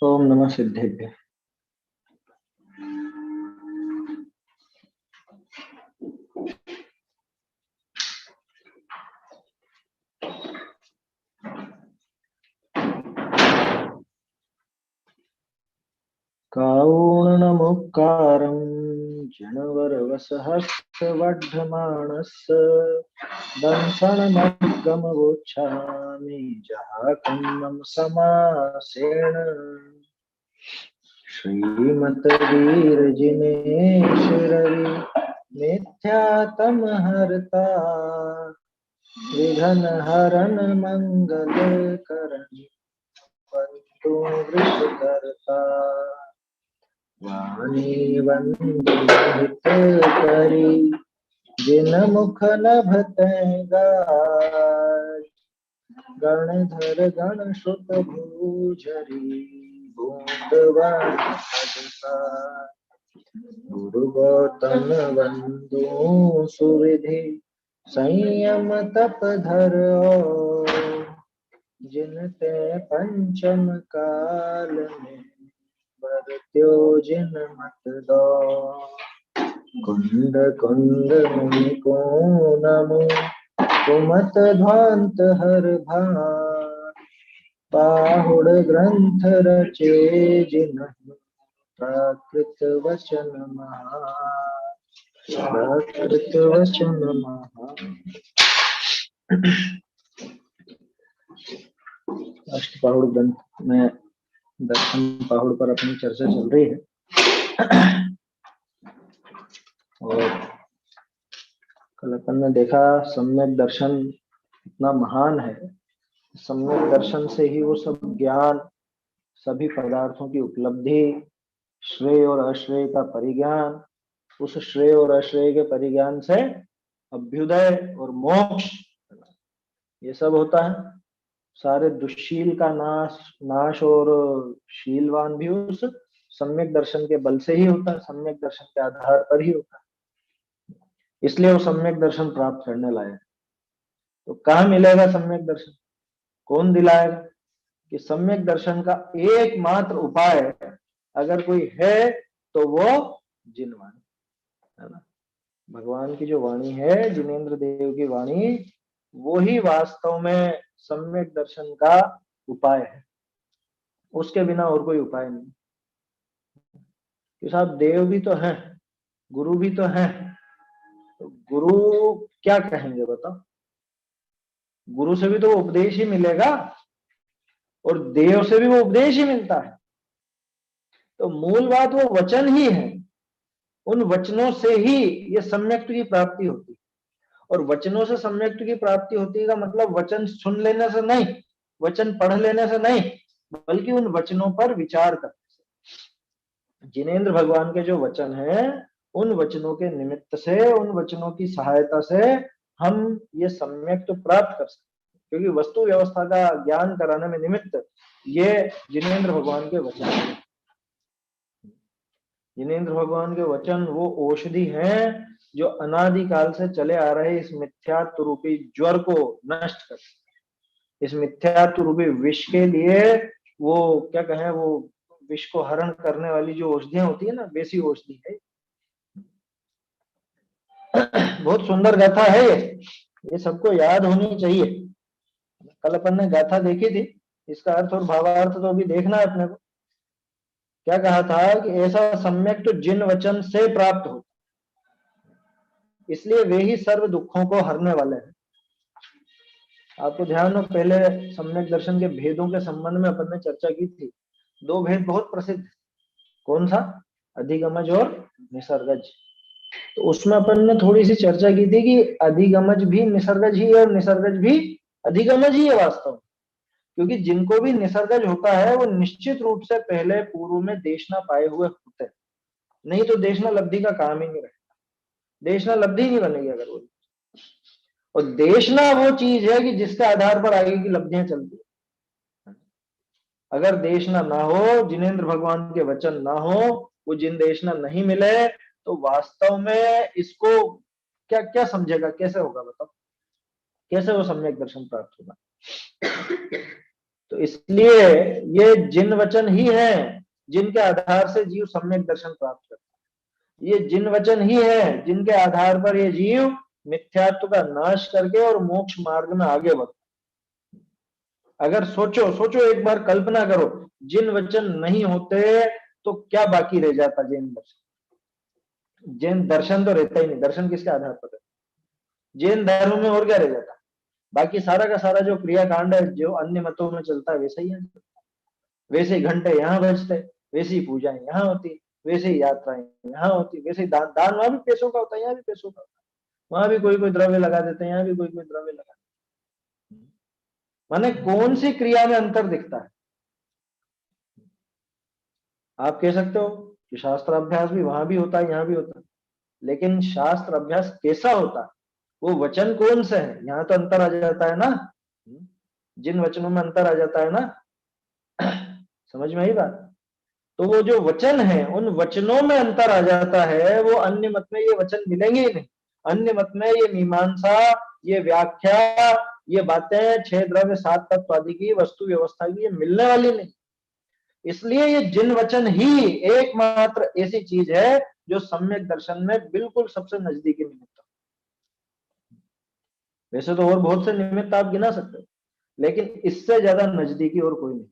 ओम नमः सिद्धेभ्य। कारुण्यमुक्कारं जनवरवसहस्रवर्धमानस्य दंसनमग्गमगोच्छामि जहाकन्नं समासेन। श्रीमद्वीरजिनेश्वरी मिथ्यातमहर्ता विघ्नहरन मंगलकरणि वन्दो वृषकर्ता। वाणी वंदित जिन मुख नभते गाय गणधर गणश्रुत भूझरी बूंदवन सदसा। गुरु गौतम वंदो सुविधि संयम तप धरो जिनते पंचम काल में बरत्यो जिन मत दो। कुंड कुंड मुनि को नमो कुमत ध्वांत हर भार पाहुड़ ग्रंथ रचे जिन्हु प्राकृत वचन महा। प्राकृत वचन महा। अष्टपाहुड़ ग्रंथ में दर्शन पाहुड़ पर अपनी चर्चा चल रही है और कल अपन ने देखा सम्यक दर्शन इतना महान है। सम्यक दर्शन से ही वो सब ज्ञान, सभी पदार्थों की उपलब्धि, श्रेय और अश्रेय का परिज्ञान, उस श्रेय और अश्रेय के परिज्ञान से अभ्युदय और मोक्ष, ये सब होता है। सारे दुष्शील का नाश और शीलवान भी उस सम्यक दर्शन के बल से ही होता है, सम्यक दर्शन के आधार पर ही होता है। इसलिए वो सम्यक दर्शन प्राप्त करने लायक। तो कहाँ मिलेगा सम्यक दर्शन, कौन दिलाएगा? कि सम्यक दर्शन का एकमात्र उपाय अगर कोई है तो वो जिनवाणी है ना। भगवान की जो वाणी है, जिनेन्द्र देव की वाणी, वो ही वास्तव में सम्यक दर्शन का उपाय है। उसके बिना और कोई उपाय नहीं। कि साहब देव भी तो हैं, गुरु भी तो हैं, तो गुरु क्या कहेंगे बताओ? गुरु से भी तो उपदेश ही मिलेगा और देव से भी वो उपदेश ही मिलता है। तो मूल बात वो वचन ही है। उन वचनों से ही ये सम्यक्त्व की प्राप्ति होती है। और वचनों से सम्यक्त्व की प्राप्ति होती है का मतलब वचन सुन लेने से नहीं, वचन पढ़ लेने से नहीं, बल्कि उन वचनों पर विचार करने से। जिनेन्द्र भगवान के जो वचन हैं, उन वचनों के निमित्त से, उन वचनों की सहायता से हम ये सम्यक्त्व प्राप्त कर सकते हैं। क्योंकि वस्तु व्यवस्था का ज्ञान कराने में निमित्त ये जिनेन्द्र भगवान के वचन हैं। जिनेन्द्र भगवान के वचन वो औषधि हैं जो अनादिकाल से चले आ रहे इस मिथ्यात्व रूपी ज्वर को नष्ट कर, इस मिथ्यात्व रूपी विष के लिए वो क्या कहें, वो विष को हरण करने वाली जो औषधियां होती है ना, वैसी औषधि है। बहुत सुंदर गाथा है ये सबको याद होनी चाहिए। कल अपन ने गाथा देखी थी, इसका अर्थ और भावार्थ तो अभी देखना है अपने को। क्या कहा था कि ऐसा सम्यक तो जिन वचन से प्राप्त हो, इसलिए वे ही सर्व दुखों को हरने वाले हैं। आपको ध्यान हो, पहले सम्यक दर्शन के भेदों के संबंध में अपन ने चर्चा की थी। दो भेद बहुत प्रसिद्ध, कौन सा? अधिगमज और निसर्गज। तो उसमें अपन ने थोड़ी सी चर्चा की थी कि अधिगमज भी निसर्गज ही है और निसर्गज भी अधिगमज ही है वास्तव में। क्योंकि जिनको भी निसर्गज होता है वो निश्चित रूप से पहले पूर्व में देशना पाए हुए होते हैं, नहीं तो देशना लब्धि का काम ही नहीं रहेगा। देशना लब्धि नहीं बनेगी अगर वो। और देशना वो चीज है कि जिसके आधार पर आगे की लब्धियां चलती है। अगर देशना ना हो, जिनेन्द्र भगवान के वचन ना हो, वो जिन देशना नहीं मिले, तो वास्तव में इसको क्या क्या समझेगा, कैसे होगा बताओ? कैसे वो सम्यक दर्शन प्राप्त होगा? तो इसलिए ये जिन वचन ही हैं जिनके आधार से जीव सम्यक दर्शन प्राप्त करता है। ये जिन वचन ही है जिनके आधार पर ये जीव मिथ्यात्व का नाश करके और मोक्ष मार्ग में आगे बढ़ता। अगर सोचो सोचो, एक बार कल्पना करो, जिन वचन नहीं होते तो क्या बाकी रह जाता जैन दर्शन? जैन दर्शन तो रहता ही नहीं। दर्शन किसके आधार पर है? जैन धर्म में और क्या रह जाता? बाकी सारा का सारा जो क्रियाकांड है जो अन्य मतों में चलता है वैसा ही है। वैसे ही घंटे यहाँ बजते, वैसी ही पूजाएं यहाँ होती, वैसे ही यात्राएं यहाँ होती, वैसे ही दान। दान वहां भी पैसों का होता है, यहाँ भी पैसों का होता है। वहां भी कोई कोई द्रव्य लगा देते हैं, यहाँ भी कोई कोई द्रव्य लगा देते हैं। माने कौन सी क्रिया में अंतर दिखता है? आप कह सकते हो कि शास्त्र अभ्यास भी वहां भी होता है, यहाँ भी होता है, लेकिन शास्त्र अभ्यास कैसा होता है? वो वचन कौन से है? यहाँ तो अंतर आ जाता है ना, जिन वचनों में अंतर आ जाता है ना। समझ में आई बात? तो वो जो वचन है उन वचनों में अंतर आ जाता है, वो अन्य मत में ये वचन मिलेंगे ही नहीं। अन्य मत में ये मीमांसा, ये व्याख्या, ये बातें, छह द्रव्य सात तत्व आदि की वस्तु व्यवस्था की ये मिलने वाली नहीं। इसलिए ये जिन वचन ही एकमात्र ऐसी चीज है जो सम्यक दर्शन में बिल्कुल सबसे नजदीकी निमित्त। वैसे तो और बहुत से निमित्त आप गिना सकते हो, लेकिन इससे ज्यादा नजदीकी और कोई नहीं।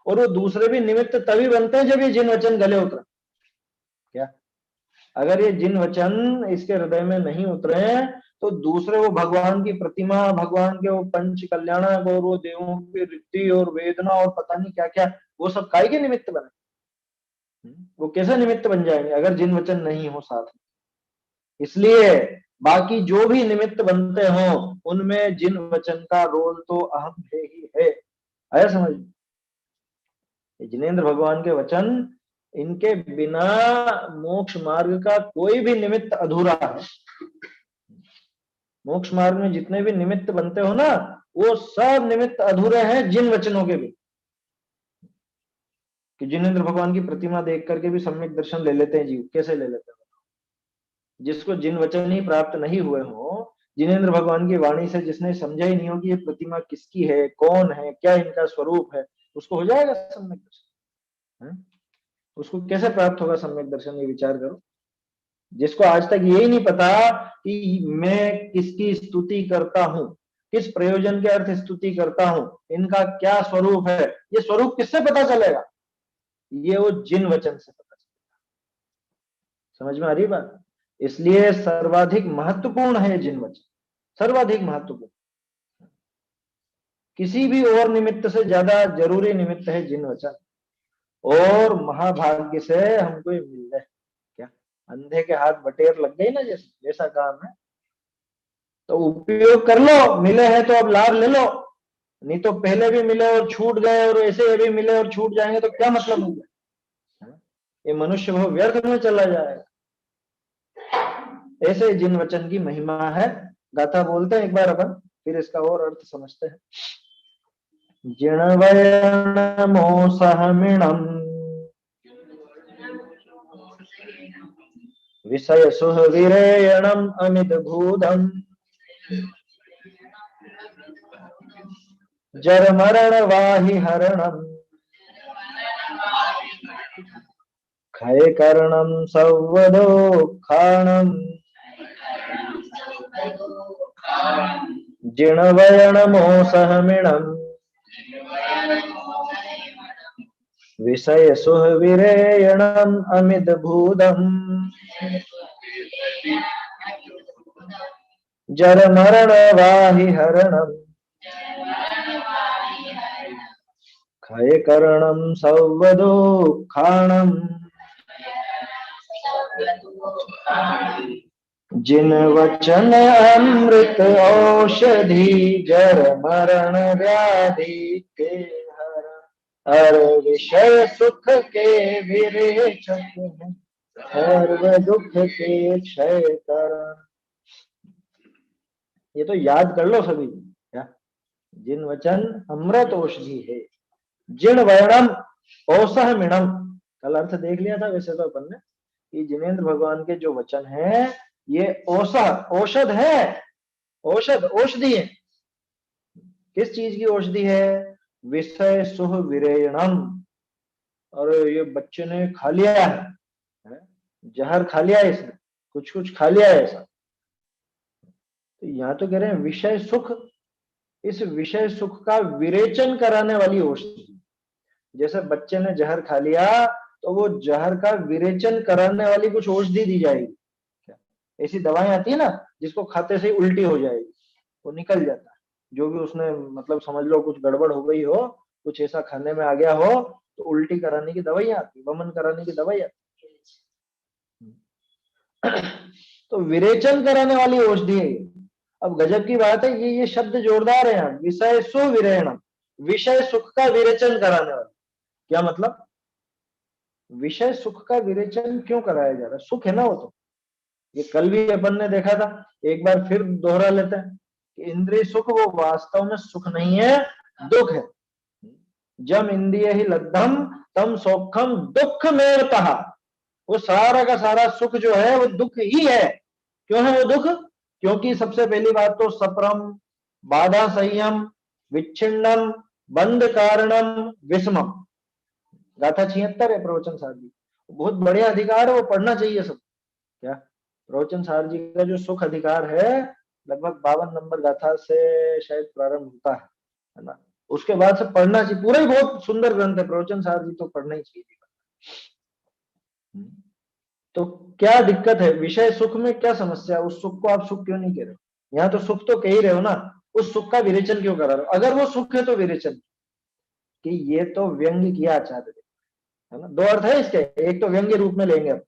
और वो दूसरे भी निमित्त तभी बनते हैं जब ये जिन वचन गले उतरे। क्या? अगर ये जिन वचन इसके हृदय में नहीं उतरे तो दूसरे वो भगवान की प्रतिमा, भगवान के वो पंच कल्याणक और वो देवों की रिद्धि और वेदना और पता नहीं क्या क्या, वो सब काय के निमित्त बने? वो कैसे निमित्त बन जाएंगे अगर जिन वचन नहीं हो साथ में? इसलिए बाकी जो भी निमित्त बनते हो उनमें जिन वचन का रोल तो अहम है ही है। आया समझ? जिनेन्द्र भगवान के वचन, इनके बिना मोक्ष मार्ग का कोई भी निमित्त अधूरा है। मोक्ष मार्ग में जितने भी निमित्त बनते हो ना, वो सब निमित्त अधूरे हैं जिन वचनों के भी। कि जिनेन्द्र भगवान की प्रतिमा देख करके भी सम्यक दर्शन ले लेते हैं जीव। कैसे ले लेते हैं? जिसको जिन वचन ही प्राप्त नहीं हुए हो, जिनेन्द्र भगवान की वाणी से जिसने समझा ही नहीं हो कि ये प्रतिमा किसकी है, कौन है, क्या इनका स्वरूप है, उसको हो जाएगा सम्यक दर्शन? उसको कैसे प्राप्त होगा सम्यक दर्शन? ये विचार करो। जिसको आज तक यही नहीं पता कि मैं किसकी स्तुति करता हूं, किस प्रयोजन के अर्थ स्तुति करता हूं, इनका क्या स्वरूप है, ये स्वरूप किससे पता चलेगा? ये वो जिन वचन से पता चलेगा। समझ में आ रही बात? इसलिए सर्वाधिक महत्वपूर्ण है जिन वचन, सर्वाधिक महत्वपूर्ण। किसी भी और निमित्त से ज्यादा जरूरी निमित्त है जिन वचन। और महाभाग्य से हमको ये मिल रहा है। क्या अंधे के हाथ बटेर लग गई ना, जैसे जैसा काम है, तो उपयोग कर लो। मिले हैं तो अब लाभ ले लो, नहीं तो पहले भी मिले और छूट गए और ऐसे भी मिले और छूट जाएंगे तो क्या मतलब होगा? ये मनुष्य बहुत व्यर्थ में चला जाएगा। ऐसे जिन वचन की महिमा है। गाथा बोलते हैं एक बार अपन, फिर इसका और अर्थ समझते हैं। जिणवयणमो सहमिणम विषय सुहविरेयणम अमित भूदम जर मरण वाहि हरणम क्षय करणम सवदोखाणम जिणवयणमो सहमिणम विषय सुहविरेयणम अमित भूदम जर मरण वाहि हरणम क्षय करणम सवदोखाणम जिन वचन अमृत औषधि जर मरण व्याधि के हर विषय सुख के विरेचक सर्व दुख के क्षय करण। ये तो याद कर लो सभी। क्या? जिन वचन अमृत औषधि है, जिन वर्णम औसह मिणम। कल अर्थ देख लिया था वैसे तो अपन ने कि जिनेन्द्र भगवान के जो वचन है ये औसह औषध है, औषध औषधि है। किस चीज की औषधि है? विषय सुख विरेणम, और ये बच्चे ने खा लिया है? जहर खा लिया है इसने, कुछ कुछ खा लिया है ऐसा। तो यहाँ तो कह रहे हैं विषय सुख, इस विषय सुख का विरेचन कराने वाली औषधि। जैसे बच्चे ने जहर खा लिया तो वो जहर का विरेचन कराने वाली कुछ औषधि दी जाएगी। क्या ऐसी दवाएं आती है ना जिसको खाते से ही उल्टी हो जाएगी, वो निकल जाता है। जो भी उसने मतलब समझ लो कुछ गड़बड़ हो गई हो, कुछ ऐसा खाने में आ गया हो, तो उल्टी कराने की दवाई आती, वमन कराने की दवाई आती। तो विरेचन कराने वाली औषधि है। अब गजब की बात है, ये शब्द जोरदार है यहाँ, विषय सुविरेण, विषय सुख का विरेचन कराने वाला। क्या मतलब? विषय सुख का विरेचन क्यों कराया जा रहा है? सुख है ना वो तो। ये कल भी अपन ने देखा था, एक बार फिर दोहरा लेते हैं कि इंद्रिय सुख वो वास्तव में सुख नहीं है, दुख है। जम इंद्रिय ही लब्धम तम सौखम दुख में कहा, वो सारा का सारा सुख जो है वो दुख ही है। क्यों है वो दुख? क्योंकि सबसे पहली बात तो सप्रम, बाधा संयम, विच्छिन्नम, बंध कारणम, विषमम। गाथा 76 है प्रवचन सार जी, बहुत बढ़िया अधिकार है, वो पढ़ना चाहिए सब। क्या प्रवचन सार जी का जो सुख अधिकार है लगभग 52 नंबर गाथा से शायद प्रारंभ होता है ना? उसके बाद से पढ़ना चाहिए, पूरा ही बहुत सुंदर ग्रंथ है प्रवचन सार जी, तो पढ़ना ही चाहिए। तो क्या दिक्कत है? विषय सुख में क्या समस्या? उस सुख को आप सुख क्यों नहीं कह रहे हो? यहाँ तो सुख तो कह ही रहे हो ना, उस सुख का विरेचन क्यों करा रहे हो? अगर वो सुख है तो विरेचन, कि ये तो व्यंग्य किया आचार्य है ना। दो अर्थ है इसके, एक तो व्यंग्य रूप में लेंगे अब।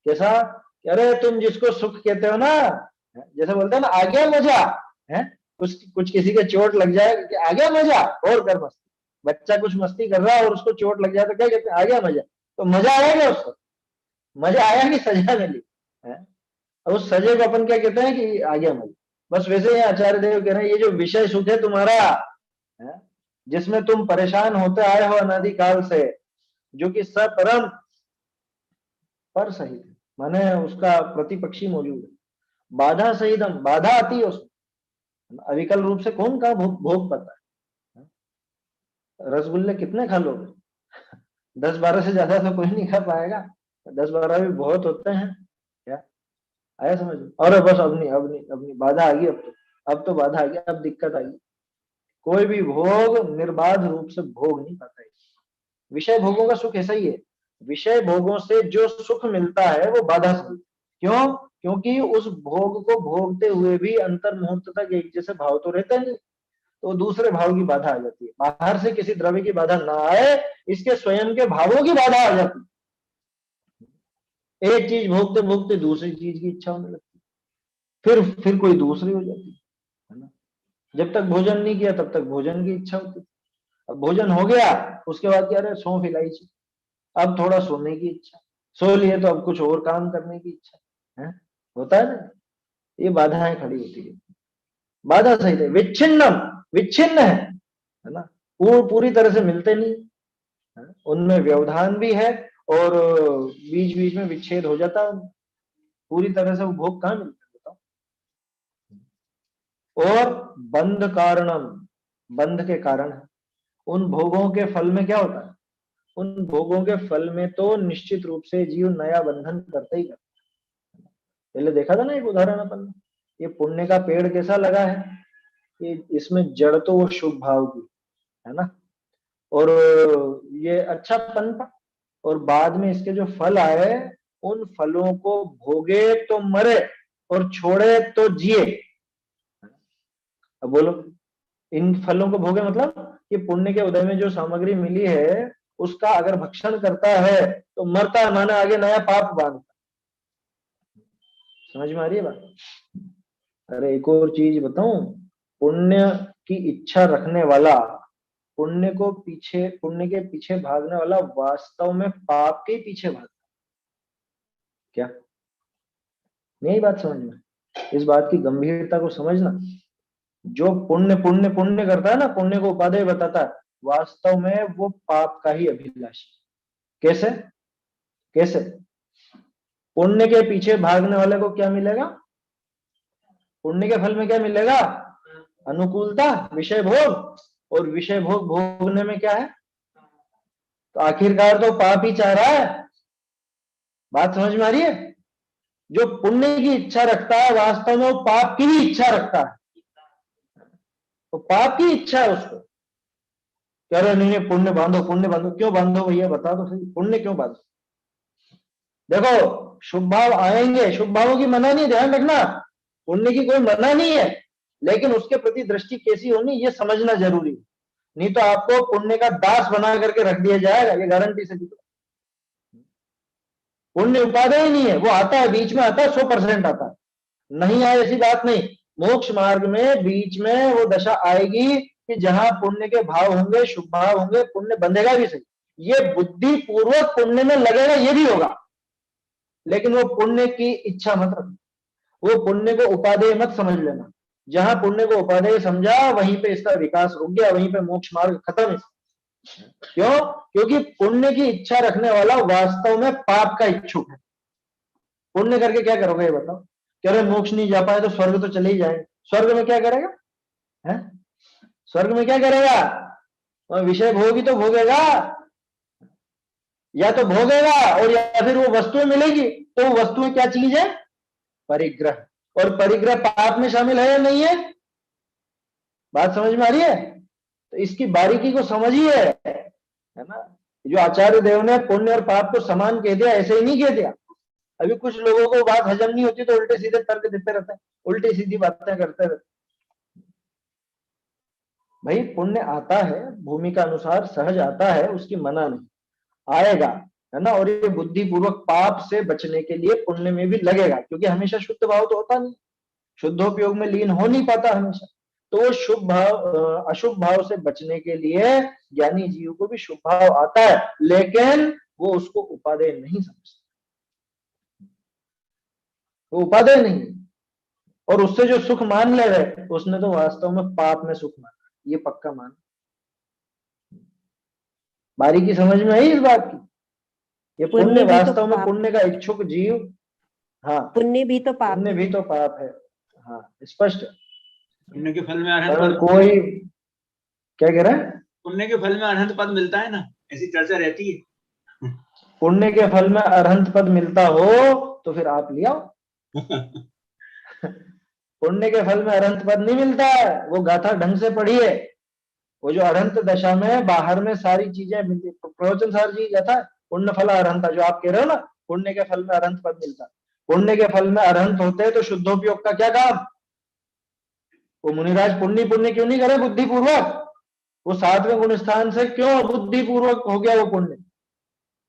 कैसा? अरे तुम जिसको सुख कहते हो ना, जैसे बोलते हैं ना आ गया मजा, है कुछ कुछ किसी के चोट लग जाए कि आ गया मजा, और कर मस्ती। बच्चा कुछ मस्ती कर रहा है और उसको चोट लग जाए तो क्या कहते हैं? आ गया मजा। तो मजा आया क्या उसको? मजा आया कि सजा मिली है? अब उस सजे को अपन क्या कहते हैं कि आ गया मजा। बस वैसे ही आचार्य देव कह रहे हैं ये जो विषय सुख है तुम्हारा, है जिसमें तुम परेशान होते आए हो अनादिकाल से, जो कि सपरम पर सहित है, माने उसका प्रतिपक्षी मौजूद है। बाधा सहित, हम बाधा आती है उसमें, अविकल रूप से कौन का भोग पाता है? रसगुल्ले कितने खा लोगे? 10-12 से ज्यादा तो कोई नहीं खा पाएगा, 10-12 भी बहुत होते हैं। क्या आया समझ में? और बस अब नहीं, अब नहीं, अब नहीं, बाधा आ गई। अब तो बाधा आ गई, अब दिक्कत आ गई। कोई भी भोग निर्बाध रूप से भोग नहीं पाता है। विषय भोगों का सुख ऐसा ही है, विषय भोगों से जो सुख मिलता है वो बाधा से। क्यों? क्योंकि उस भोग को भोगते हुए भी अंतर मुहूर्त तक एक जैसे भाव तो रहता नहीं, तो दूसरे भाव की बाधा आ जाती है। बाहर से किसी द्रव्य की बाधा ना आए, इसके स्वयं के भावों की बाधा आ जाती है। एक चीज भोगते भोगते दूसरी चीज की इच्छा होने लगती है, फिर कोई दूसरी हो जाती है ना। जब तक भोजन नहीं किया तब तक भोजन की इच्छा होती है। अब भोजन हो गया, उसके बाद क्या रहे, सौंफ इलायची, अब थोड़ा सोने की इच्छा, सो लिए तो अब कुछ और काम करने की इच्छा है, होता है ना। ये बाधाएं खड़ी होती है। बाधा सही है, विच्छिन्नम, विच्छिन्न है ना, पूरी तरह से मिलते नहीं है? उनमें व्यवधान भी है, और बीच बीच में विच्छेद हो जाता है, पूरी तरह से वो भोग कहाँ मिलते हैं बताओ? और बंध कारणम, बंध के कारण है। उन भोगों के फल में क्या होता है? उन भोगों के फल में तो निश्चित रूप से जीव नया बंधन करता ही करता है। पहले देखा था ना एक उदाहरण अपन ने, ये पुण्य का पेड़ कैसा लगा है कि इसमें जड़ तो वो शुभ भाव की है ना, और ये अच्छा पनपा, और बाद में इसके जो फल आए, उन फलों को भोगे तो मरे और छोड़े तो जिए। अब बोलो, इन फलों को भोगे मतलब कि पुण्य के उदय में जो सामग्री मिली है उसका अगर भक्षण करता है तो मरता है, माना आगे नया पाप बांधता। समझ में आ रही है बात? अरे एक और चीज बताऊं, पुण्य की इच्छा रखने वाला, पुण्य के पीछे भागने वाला वास्तव में पाप के पीछे भागता। क्या नहीं बात समझ में? इस बात की गंभीरता को समझना। जो पुण्य पुण्य पुण्य करता है ना, पुण्य को उपादेय बताता है, वास्तव में वो पाप का ही अभिलाषी। कैसे? कैसे? पुण्य के पीछे भागने वाले को क्या मिलेगा? पुण्य के फल में क्या मिलेगा? अनुकूलता, विषय भोग। और विषय भोग भोगने में क्या है? तो आखिरकार तो पाप ही चाह रहा है। बात समझ में आ रही है? जो पुण्य की इच्छा रखता है वास्तव में वो पाप की ही इच्छा रखता है। तो पाप की इच्छा है उसको। कह रहे नहीं नहीं पुण्य बांधो, पुण्य बांधो। क्यों बांधो भैया, बता दो सही, पुण्य क्यों बांधो? देखो शुभ भाव आएंगे, शुभ भावों की मना नहीं, ध्यान रखना, पुण्य की कोई मना नहीं है, लेकिन उसके प्रति दृष्टि कैसी होनी ये समझना जरूरी है। नहीं तो आपको पुण्य का दास बना करके रख दिया जाएगा, ये गारंटी से। पुण्य उपादेय नहीं है, वो आता है, बीच में आता है, 100% आता है, नहीं आए ऐसी बात नहीं। मोक्ष मार्ग में बीच में वो दशा आएगी कि जहां पुण्य के भाव होंगे, शुभ भाव होंगे, पुण्य बंधेगा भी सही, ये बुद्धि पूर्वक पुण्य में लगेगा, ये भी होगा, लेकिन वो पुण्य की इच्छा मत रखना, वो पुण्य को उपादेय मत समझ लेना। जहां पुण्य को उपादेय समझा वहीं पे इसका विकास रुक गया, वहीं पे मोक्ष मार्ग खत्म है। क्यों? क्योंकि पुण्य की इच्छा रखने वाला वास्तव में पाप का इच्छुक है। पुण्य करके क्या करोगे ये बताओ? कह रहे मोक्ष नहीं जा पाए तो स्वर्ग तो चले ही जाएंगे, स्वर्ग में क्या करेगा है? स्वर्ग में क्या करेगा? और विषय भोगी तो भोगेगा, या तो भोगेगा और या फिर वो वस्तुएं मिलेगी, तो वो वस्तुएं क्या चीज है? परिग्रह। और परिग्रह पाप में शामिल है या नहीं है? बात समझ में आ रही है? तो इसकी बारीकी को समझिए, है ना। जो आचार्य देव ने पुण्य और पाप को समान कह दिया, ऐसे ही नहीं कह दिया। अभी कुछ लोगों को बात हजम नहीं होती तो उल्टे सीधे तर्क देते रहते हैं, उल्टी सीधी बातें करते रहते। भाई पुण्य आता है, भूमि का अनुसार सहज आता है, उसकी मना नहीं, आएगा, है ना। और ये बुद्धि पूर्वक पाप से बचने के लिए पुण्य में भी लगेगा, क्योंकि हमेशा शुद्ध भाव तो होता नहीं, शुद्धोपयोग में लीन हो नहीं पाता हमेशा। तो वो शुभ भाव अशुभ भाव से बचने के लिए ज्ञानी जीव को भी शुभ भाव आता है, लेकिन वो उसको उपादेय नहीं समझता, वो उपादेय नहीं। और उससे जो सुख मान ले रहे, उसने तो वास्तव में पाप में सुख माना, ये पक्का मान। बारीकी समझ में आई इस बात की? ये पुण्य भी तो वास्तव में पाप, पुण्य का इच्छुक जीव, हाँ पुण्य भी तो पाप पुण्य भी तो पाप है, हाँ स्पष्ट। पुण्य के फल में अनंत अगर पद, कोई क्या कह रहा है? पुण्य के फल में अनंत पद मिलता है ना, ऐसी चर्चा रहती है। पुण्य के फल में अरहंत पद मिलता हो तो फिर आप ले आओ। पुण्य के फल में अरहंत पद नहीं मिलता है, वो गाथा ढंग से पढ़िए। वो जो अरहंत दशा में बाहर में सारी चीजें मिलती, प्रवचन सारी चीज आता है, पुण्य फल अरहंत, जो आप कह रहे हो ना, पुण्य के फल में अरहंत पद मिलता है। पुण्य के फल में अरहंत होते हैं तो शुद्धोपयोग का क्या काम? वो मुनिराज पुण्य पुण्य क्यों नहीं करे बुद्धि पूर्वक? वो 7वें गुण स्थान से क्यों बुद्धि पूर्वक हो गया वो पुण्य?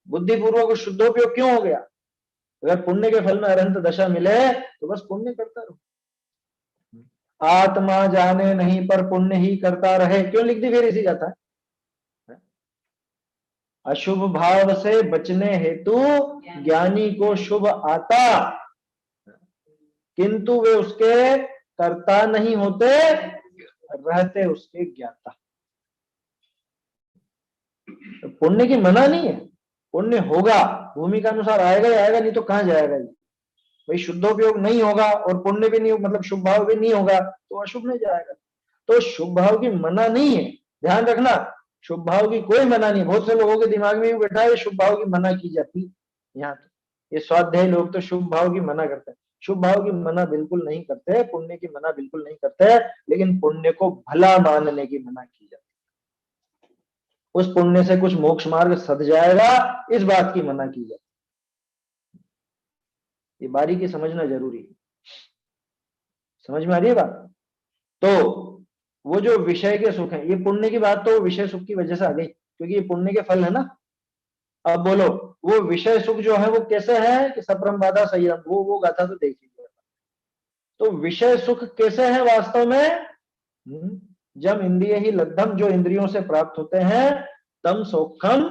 बुद्धि पूर्वक शुद्धोपयोग क्यों हो गया? अगर पुण्य के फल में अरहंत दशा मिले तो बस पुण्य करता रहो। आत्मा जाने नहीं पर पुण्य ही करता रहे, क्यों लिख दी फिर इसी गाथा? अशुभ भाव से बचने हेतु ज्ञानी को शुभ आता, किंतु वे उसके कर्ता नहीं होते, रहते उसके ज्ञाता। तो पुण्य की मना नहीं है, पुण्य होगा, भूमि का अनुसार आएगा ही आएगा, नहीं तो कहां जाएगा ये? भाई शुद्धोपयोग नहीं होगा और पुण्य भी नहीं, मतलब शुभ भाव भी नहीं होगा तो अशुभ में जाएगा। तो शुभ भाव की मना नहीं है, ध्यान रखना, शुभ भाव की कोई मना नहीं। बहुत से लोगों के दिमाग में भी बैठा है शुभ भाव की मना की जाती, यहाँ तो ये स्वाध्याय लोग तो शुभ भाव की मना करते हैं। शुभ भाव की मना बिल्कुल नहीं करते, पुण्य की मना बिल्कुल नहीं करते, लेकिन पुण्य को भला मानने की मना की जाती है। उस पुण्य से कुछ मोक्ष मार्ग सद जाएगा, इस बात की मना की जाती है। ये बारीकी समझना जरूरी है। समझ में आ रही है बात? तो वो जो विषय के सुख है, ये पुण्य की बात तो विषय सुख की वजह से आ गई, क्योंकि ये पुण्य के फल है ना। अब बोलो वो विषय सुख जो है वो कैसे है कि सप्रम बाधा संयम, वो गाथा तो देख लीजिए। तो विषय सुख कैसे है वास्तव में? जब इंद्रिय ही लब्धम, जो इंद्रियों से प्राप्त होते हैं, तम सुखम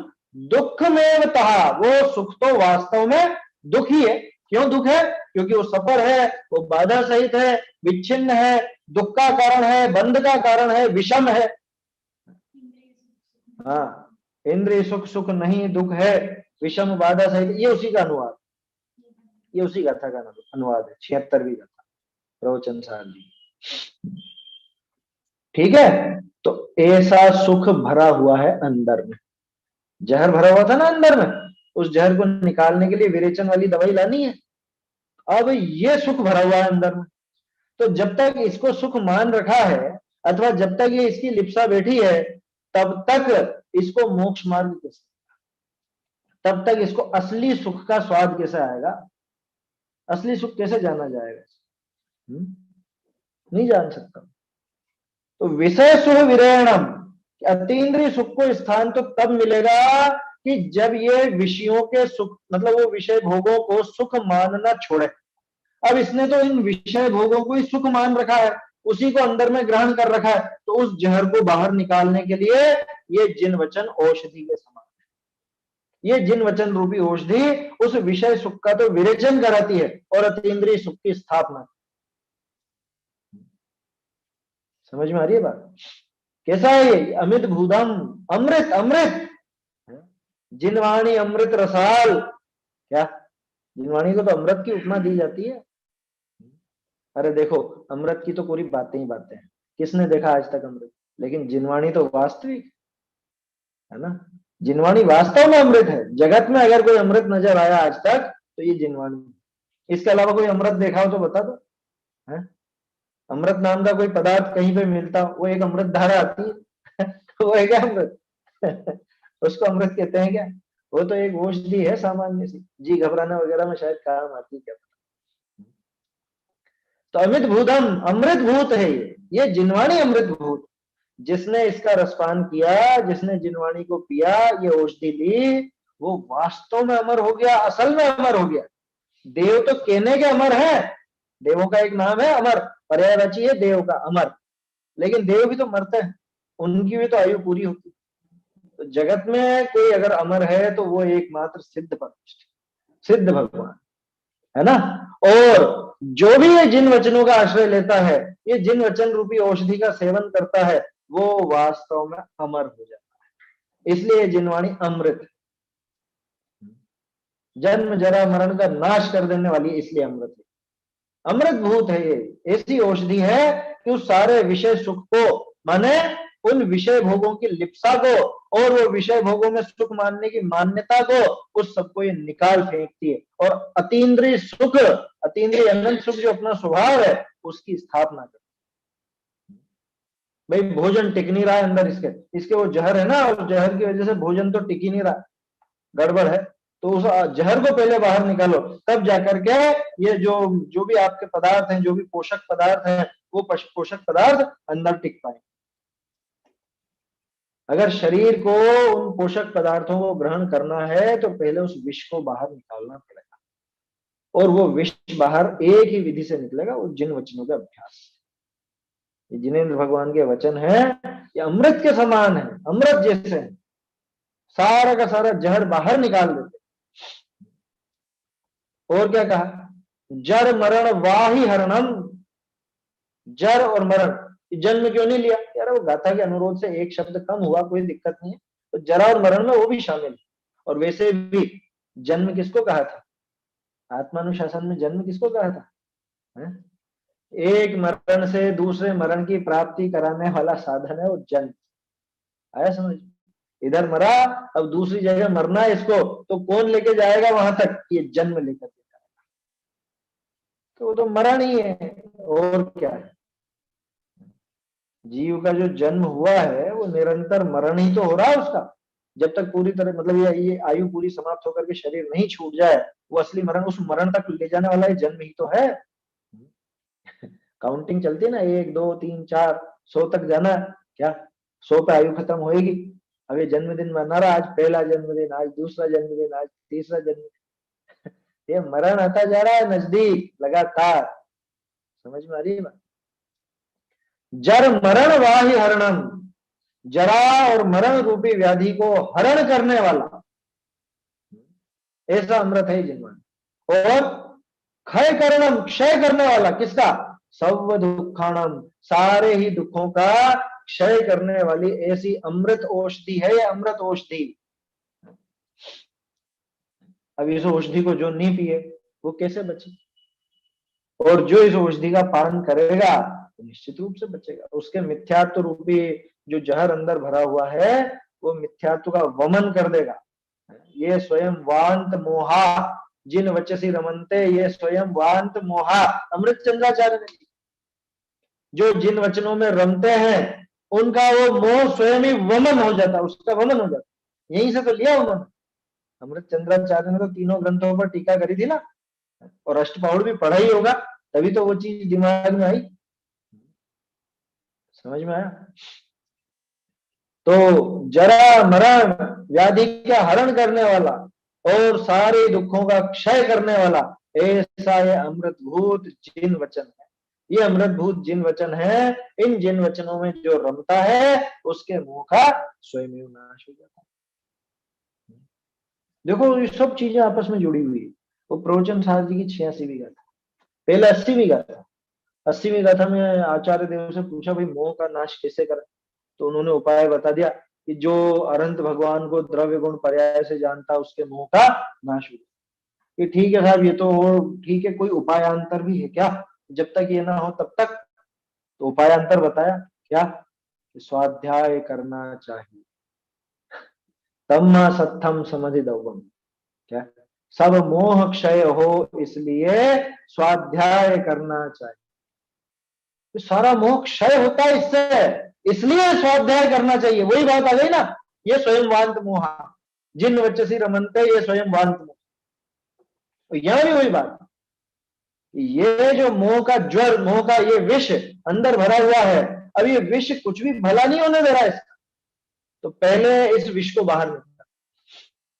दुख में तहा, वो सुख तो वास्तव में दुख ही है। क्यों दुख है? क्योंकि वो सफर है, वो बाधा सहित है, विच्छिन्न है, दुख का कारण है, बंध का कारण है, विषम है। हाँ, इंद्रिय सुख सुख नहीं दुख है, विषम बाधा सहित, ये उसी का अनुवाद, ये उसी गाथा का अनुवाद है, 76वीं गाथा प्रवचन सार जी। ठीक है, तो ऐसा सुख भरा हुआ है अंदर में। जहर भरा हुआ था ना अंदर में, उस जहर को निकालने के लिए विरेचन वाली दवाई लानी है। अब ये सुख भरा हुआ है अंदर में, तो जब तक इसको सुख मान रखा है, अथवा जब तक ये इसकी लिप्सा बैठी है, तब तक इसको मोक्ष मार्ग कैसे, तब तक इसको असली सुख का स्वाद कैसे आएगा, असली सुख कैसे जाना जाएगा? नहीं जान सकता। तो विषय सुख विरयणम, अतीन्द्रिय सुख को स्थान तो तब मिलेगा कि जब ये विषयों के सुख, मतलब वो विषय भोगों को सुख मानना छोड़े। अब इसने तो इन विषय भोगों को ही सुख मान रखा है, उसी को अंदर में ग्रहण कर रखा है, तो उस जहर को बाहर निकालने के लिए ये जिन वचन औषधि के समान है। ये जिन वचन रूपी औषधि उस विषय सुख का तो विरेचन कराती है और अतीन्द्रिय सुख की स्थापना। समझ में आ रही है बात? कैसा है ये? अमित भूतम, अमृत, अमृत, जिनवाणी अमृत रसाल। क्या जिनवाणी को तो अमृत की उपमा दी जाती है। अरे देखो, अमृत की तो पूरी बातें ही बातें हैं, किसने देखा आज तक अमृत? लेकिन जिनवाणी तो वास्तविक है ना, जिनवाणी वास्तव में अमृत है। जगत में अगर कोई अमृत नजर आया आज तक तो ये जिनवाणी। इसके अलावा कोई अमृत देखा हो तो बता दो। है अमृत नाम का कोई पदार्थ कहीं पे मिलता, वो एक अमृत धारा आती है तो वो है क्या अमृत? उसको अमृत कहते हैं क्या? वो तो एक औषधि है सामान्य सी, जी घबराना वगैरह में शायद काम आती, क्या। तो अमित भूतम, अमृत भूत है ये जिनवाणी अमृत भूत। जिसने इसका रसपान किया, जिसने जिनवाणी को पिया, ये औषधि ली, वो वास्तव में अमर हो गया, असल में अमर हो गया। देव तो कहने के अमर है, देवों का एक नाम है अमर, पर्यायवाची है देव का अमर, लेकिन देव भी तो मरते हैं, उनकी भी तो आयु पूरी होती। तो जगत में कोई अगर अमर है तो वो एकमात्र सिद्ध परमेश्वर, सिद्ध भगवान है ना। और जो भी ये जिन वचनों का आश्रय लेता है, ये जिन वचन रूपी औषधि का सेवन करता है, वो वास्तव में अमर हो जाता है। इसलिए जिनवाणी अमृत, जन्म जरा मरण का नाश कर देने वाली, इसलिए अमृत है, अमृत भूत है ये। ऐसी औषधि है कि उस सारे विषय सुख को, माने उन विषय भोगों की लिप्सा को और वो विषय भोगों में सुख मानने की मान्यता को, उस सबको ये निकाल फेंकती है और अतीन्द्रिय सुख, अतीन्द्रिय अनंत सुख जो अपना स्वभाव है, उसकी स्थापना करती है। भाई भोजन टिक नहीं रहा है अंदर इसके वो जहर है ना, और जहर की वजह से भोजन तो टिक ही नहीं रहा, गड़बड़ है। तो उस जहर को पहले बाहर निकालो, तब जाकर के ये जो भी आपके पदार्थ हैं, जो भी पोषक पदार्थ हैं, वो पोषक पदार्थ अंदर टिक पाए। अगर शरीर को उन पोषक पदार्थों को ग्रहण करना है तो पहले उस विष को बाहर निकालना पड़ेगा, और वो विष बाहर एक ही विधि से निकलेगा, वो जिन वचनों का अभ्यास। ये जिनेंद्र भगवान के वचन है, ये अमृत के समान है, अमृत जैसे है, सारा का सारा जहर बाहर निकाल देते। और क्या कहा? जर मरण वाही हरणम, जर और मरण, जन्म क्यों नहीं लिया? यार वो गाथा के अनुरोध से एक शब्द कम हुआ, कोई दिक्कत नहीं है, तो जरा और मरण में वो भी शामिल है। और वैसे भी जन्म किसको कहा था? आत्मानुशासन में जन्म किसको कहा था? है? एक मरण से दूसरे मरण की प्राप्ति कराने वाला साधन है वो जन्म। आया समझ? इधर मरा, अब दूसरी जगह मरना है इसको, तो कौन लेके जाएगा वहां तक? ये जन्म लेकर के जाएगा। तो वो तो मरण ही है, और क्या है? जीव का जो जन्म हुआ है वो निरंतर मरण ही तो हो रहा है उसका, जब तक पूरी तरह, मतलब ये आयु पूरी समाप्त होकर के शरीर नहीं छूट जाए, वो असली मरण, उस मरण तक ले जाने वाला ये जन्म ही तो है। काउंटिंग चलती है ना, 1 2 3 4 100 तक जाना, क्या 100 पे आयु खत्म होएगी? अब ये जन्मदिन मना रहा, आज पहला जन्मदिन, आज दूसरा जन्मदिन, आज तीसरा जन्मदिन, ये मरण आता जा रहा है नजदीक लगातार। समझ में आ रही है बात? जर मरण वाही हरणम, जरा और मरण रूपी व्याधि को हरण करने वाला ऐसा अमृत है जिनवाणी। और क्षय करणम, क्षय करने वाला किसका? सर्व दुखाणम, सारे ही दुखों का क्षय करने वाली ऐसी अमृत औषधि है ये, अमृत औषधि। अब इस औषधि को जो नहीं पिए वो कैसे बचे? और जो इस औषधि का पान करेगा तो निश्चित रूप से बचेगा। उसके मिथ्यात्व रूपी जो जहर अंदर भरा हुआ है वो मिथ्यात्व का वमन कर देगा। ये स्वयं वांत मोहा जिन वचसी रमनते, ये स्वयं वांत मोहा। अमृत चंद्राचार्य ने, जो जिन वचनों में रमते हैं उनका वो मोह स्वयं ही वमन हो जाता, उसका वमन हो जाता। यहीं से तो लिया उन्होंने। अमृत चंद्राचार्य ने तो तीनों ग्रंथों पर टीका करी थी ना, और अष्टपौड़ भी पढ़ा ही होगा, तभी तो वो चीज दिमाग में आई। समझ में आया? तो जरा मरण व्याधि का हरण करने वाला और सारे दुखों का क्षय करने वाला, ऐसा ये अमृतभूत जिन वचन है। ये अमृतभूत जिन वचन है, इन जिन वचनों में जो रमता है उसके मुंह का स्वयं नाश हो जाता है। देखो ये सब चीजें आपस में जुड़ी हुई है। वो प्रवचन साहब जी की 86वीं गाथा, पहले 80वीं गाथा। 80वीं गाथा में आचार्य देव से पूछा भाई मोह का नाश कैसे करें, तो उन्होंने उपाय बता दिया कि जो अनंत भगवान को द्रव्य गुण पर्याय से जानता उसके मोह का नाश हो। कि ठीक है साहब, ये तो ठीक है, कोई उपायांतर भी है क्या? जब तक ये ना हो तब तक। तो उपायांतर बताया क्या? स्वाध्याय करना चाहिए। तम्मा सत्थम समधि दौवम, क्या? सब मोह क्षय हो इसलिए स्वाध्याय करना चाहिए। तो सारा मोह क्षय होता है इससे, इसलिए स्वाध्याय करना चाहिए। वही बात आ गई ना, ये स्वयं वांत मोहा जिन वचसी रमनते, ये स्वयं वांत मोह। तो यहां भी वही बात, ये जो मोह का ज्वर, मोह का ये विष अंदर भरा हुआ है, अब ये विष कुछ भी भला नहीं होने दे रहा है इसका। तो पहले इस विष को बाहर निकाल।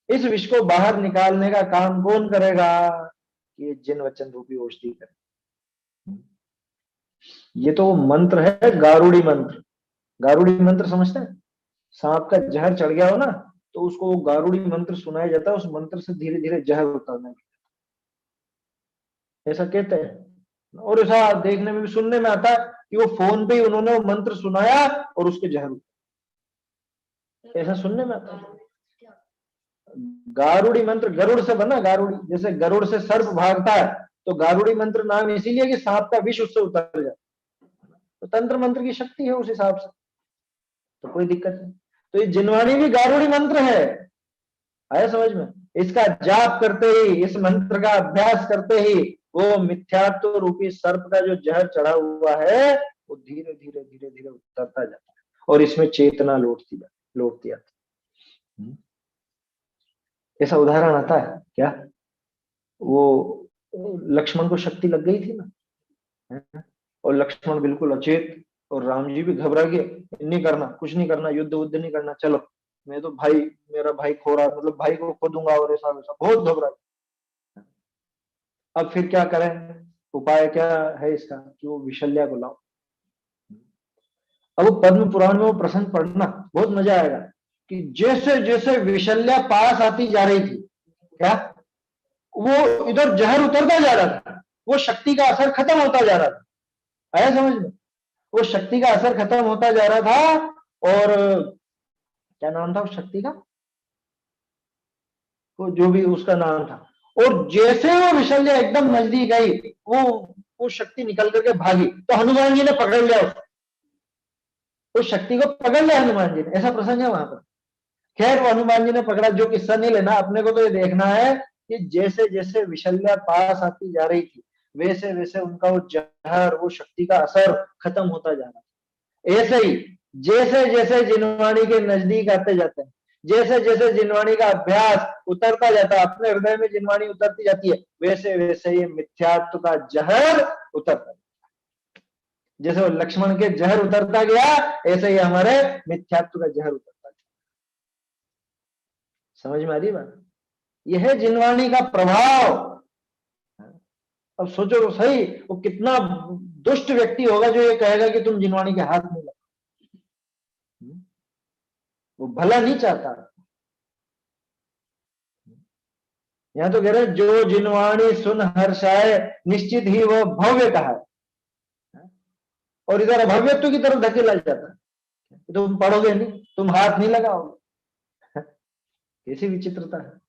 इस विष को बाहर निकालने का काम कौन करेगा? ये जिन वचन रूपी औषधि करे। ये तो मंत्र है, गारुड़ी मंत्र। गारुड़ी मंत्र समझते हैं? सांप का जहर चढ़ गया हो ना, तो उसको गारुड़ी मंत्र सुनाया जाता है, उस मंत्र से धीरे धीरे जहर उतरने लगता है, ऐसा कहते हैं। और ऐसा देखने में भी, सुनने में आता है कि वो फोन पे ही उन्होंने वो मंत्र सुनाया और उसके जहर उतर, ऐसा सुनने में आता है। गारुड़ी मंत्र गरुड़ से बना, गारुड़ी जैसे गरुड़ से सर्प भागता है, तो गारुड़ी मंत्र नाम इसीलिए कि सांप का विष उससे उतर जाए। तो तंत्र मंत्र की शक्ति है उस हिसाब से, तो कोई दिक्कत नहीं। तो ये जिनवाणी भी गारुड़ी मंत्र है, आया समझ में? इसका जाप करते ही, इस मंत्र का अभ्यास करते ही वो मिथ्यात्व रूपी सर्प का जो जहर चढ़ा हुआ है वो धीरे धीरे धीरे धीरे उतरता जाता है, और इसमें चेतना लौटती आती। ऐसा उदाहरण आता है क्या? वो लक्ष्मण को शक्ति लग गई थी ना, और लक्ष्मण बिल्कुल अचेत, और राम जी भी घबरा गए, नहीं करना, कुछ नहीं करना, युद्ध वुद्ध नहीं करना, चलो मैं तो भाई, मेरा भाई खो रहा, मतलब भाई को खो दूंगा, और ऐसा वैसा बहुत घबरा। अब फिर क्या करें? उपाय क्या है इसका? कि वो विशल्या को लाओ। अब वो पद्म पुराण में वो प्रसंग पढ़ना, बहुत मजा आएगा कि जैसे जैसे विशल्या पास आती जा रही थी, क्या वो इधर जहर उतरता जा रहा था, वो शक्ति का असर खत्म होता जा रहा था। आया समझ में? वो शक्ति का असर खत्म होता जा रहा था, और क्या नाम था उस शक्ति का, वो जो भी उसका नाम था, और जैसे वो विशल्या एकदम नजदीक आई, वो शक्ति निकल करके भागी, तो हनुमान जी ने पकड़ लिया उसको, उस शक्ति को पकड़ लिया हनुमान जी ने। ऐसा प्रसंग है वहां पर। खैर वो हनुमान जी ने पकड़ा, जो किस्सा नहीं लेना, अपने को तो ये देखना है कि जैसे जैसे विशल्या पास आती जा रही थी, वैसे वैसे उनका वो जहर, वो शक्ति का असर खत्म होता जा रहा था। ऐसे ही जैसे जैसे जिनवाणी के नजदीक आते जाते हैं, जैसे जैसे जिनवाणी का अभ्यास उतरता जाता है, अपने हृदय में जिनवाणी उतरती जाती है, वैसे वैसे ये मिथ्यात्व का जहर उतरता है। जैसे वो लक्ष्मण के जहर उतरता गया, ऐसे ही हमारे मिथ्यात्व का जहर उतरता गया। समझ में आ रही बात? यह है जिनवाणी का प्रभाव। अब सोचो तो सही, वो कितना दुष्ट व्यक्ति होगा जो ये कहेगा कि तुम जिनवाणी के हाथ में लगाओ। वो भला नहीं चाहता। यहां तो कह रहे जो जिनवाणी सुन हर्षाए, निश्चित ही वो भव्य कहा है, और इधर अभव्यत्व की तरफ धकेला जाता है, तुम पढ़ोगे नहीं, तुम हाथ नहीं लगाओगे। कैसी विचित्रता है।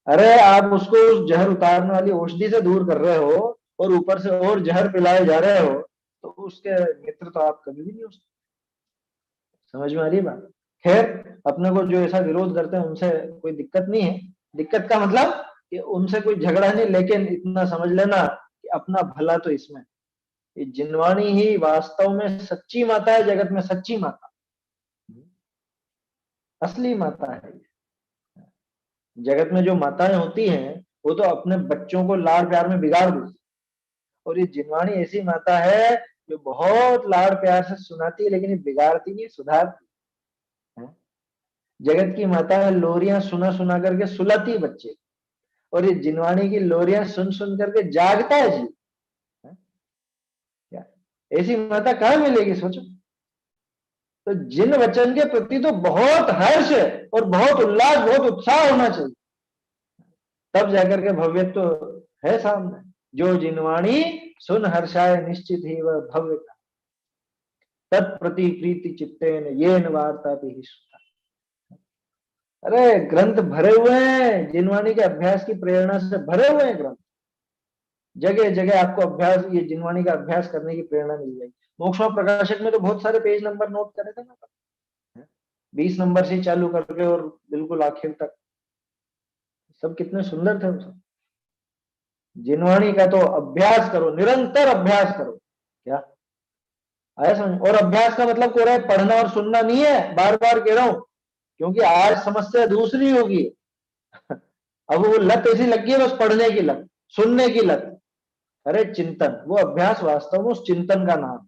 अरे आप उसको उस जहर उतारने वाली औषधि से दूर कर रहे हो, और ऊपर से और जहर पिलाए जा रहे हो, तो उसके मित्र तो आप कभी भी नहीं हो सकते। समझ में आ रही है बात? खैर, अपने को जो ऐसा विरोध करते हैं उनसे कोई दिक्कत नहीं है। दिक्कत का मतलब कि उनसे कोई झगड़ा नहीं, लेकिन इतना समझ लेना कि अपना भला तो इसमें, ये जिनवाणी ही वास्तव में सच्ची माता है, जगत में सच्ची माता, असली माता है। जगत में जो माताएं होती हैं वो तो अपने बच्चों को लाड़ प्यार में बिगाड़ देती, और ये जिनवाणी ऐसी माता है जो बहुत लाड़ प्यार से सुनाती है, लेकिन ये बिगाड़ती नहीं, सुधारती है। जगत की माता है लोरियां सुना सुना करके सुलाती है बच्चे, और ये जिनवाणी की लोरियां सुन सुन करके जागता है जी। क्या ऐसी माता कहाँ मिलेगी, सोचो। तो जिन वचन के प्रति तो बहुत हर्ष और बहुत उल्लास, बहुत उत्साह होना चाहिए, तब जाकर के भव्य तो है सामने। जो जिनवाणी सुन हर्षाय निश्चित ही वह भव्य का, तत्प्रति प्रीति चित्तेन येन वार्ता ही सुता। अरे ग्रंथ भरे हुए हैं, जिनवाणी के अभ्यास की प्रेरणा से भरे हुए हैं ग्रंथ। जगह जगह आपको अभ्यास, ये जिनवाणी का अभ्यास करने की प्रेरणा मिल जाएगी। मोक्ष प्रकाशक में तो बहुत सारे पेज नंबर नोट करे थे ना, 20 नंबर से चालू करके और बिल्कुल आखिर तक, सब कितने सुंदर थे सब। जिनवाणी का तो अभ्यास करो, निरंतर अभ्यास करो। क्या आया समझ? और अभ्यास का मतलब को रहा है पढ़ना और सुनना नहीं है, बार बार कह रहा हूं, क्योंकि आज समस्या दूसरी होगी। अब वो लत ऐसी लगी है, बस पढ़ने की लत, सुनने की लत। अरे चिंतन, वो अभ्यास वास्तव में उस चिंतन का नाम है,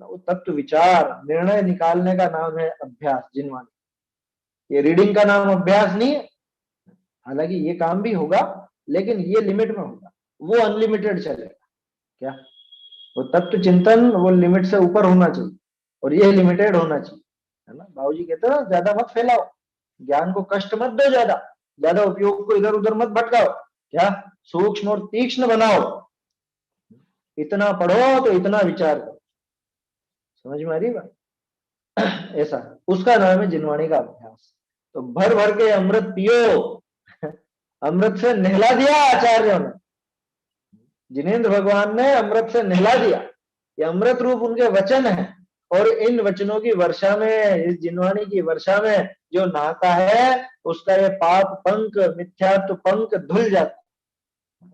वो तत्व विचार निर्णय निकालने का नाम है अभ्यास, जिनवाणी। ये रीडिंग का नाम अभ्यास नहीं है। हालांकि ये काम भी होगा, लेकिन ये लिमिट में होगा, वो अनलिमिटेड चलेगा। क्या वो तत्व चिंतन, वो लिमिट से ऊपर होना चाहिए, और ये लिमिटेड होना चाहिए, है ना। बाबूजी कहते हैं ज्यादा मत फैलाओ, ज्ञान को कष्ट मत दो, ज्यादा ज्यादा उपयोग को इधर उधर मत भटकाओ। क्या सूक्ष्म और तीक्ष्ण बनाओ, इतना पढ़ो तो इतना विचार करो। समझ में आ रही बात? ऐसा उसका नाम है जिनवाणी का अभ्यास। तो भर भर के अमृत पियो। अमृत से नहला दिया आचार्यों ने, जिनेंद्र भगवान ने अमृत से नहला दिया। ये अमृत रूप उनके वचन है, और इन वचनों की वर्षा में, इस जिनवाणी की वर्षा में जो नहाता है, उसका ये पाप पंख, मिथ्यात्व पंख धुल जाता है,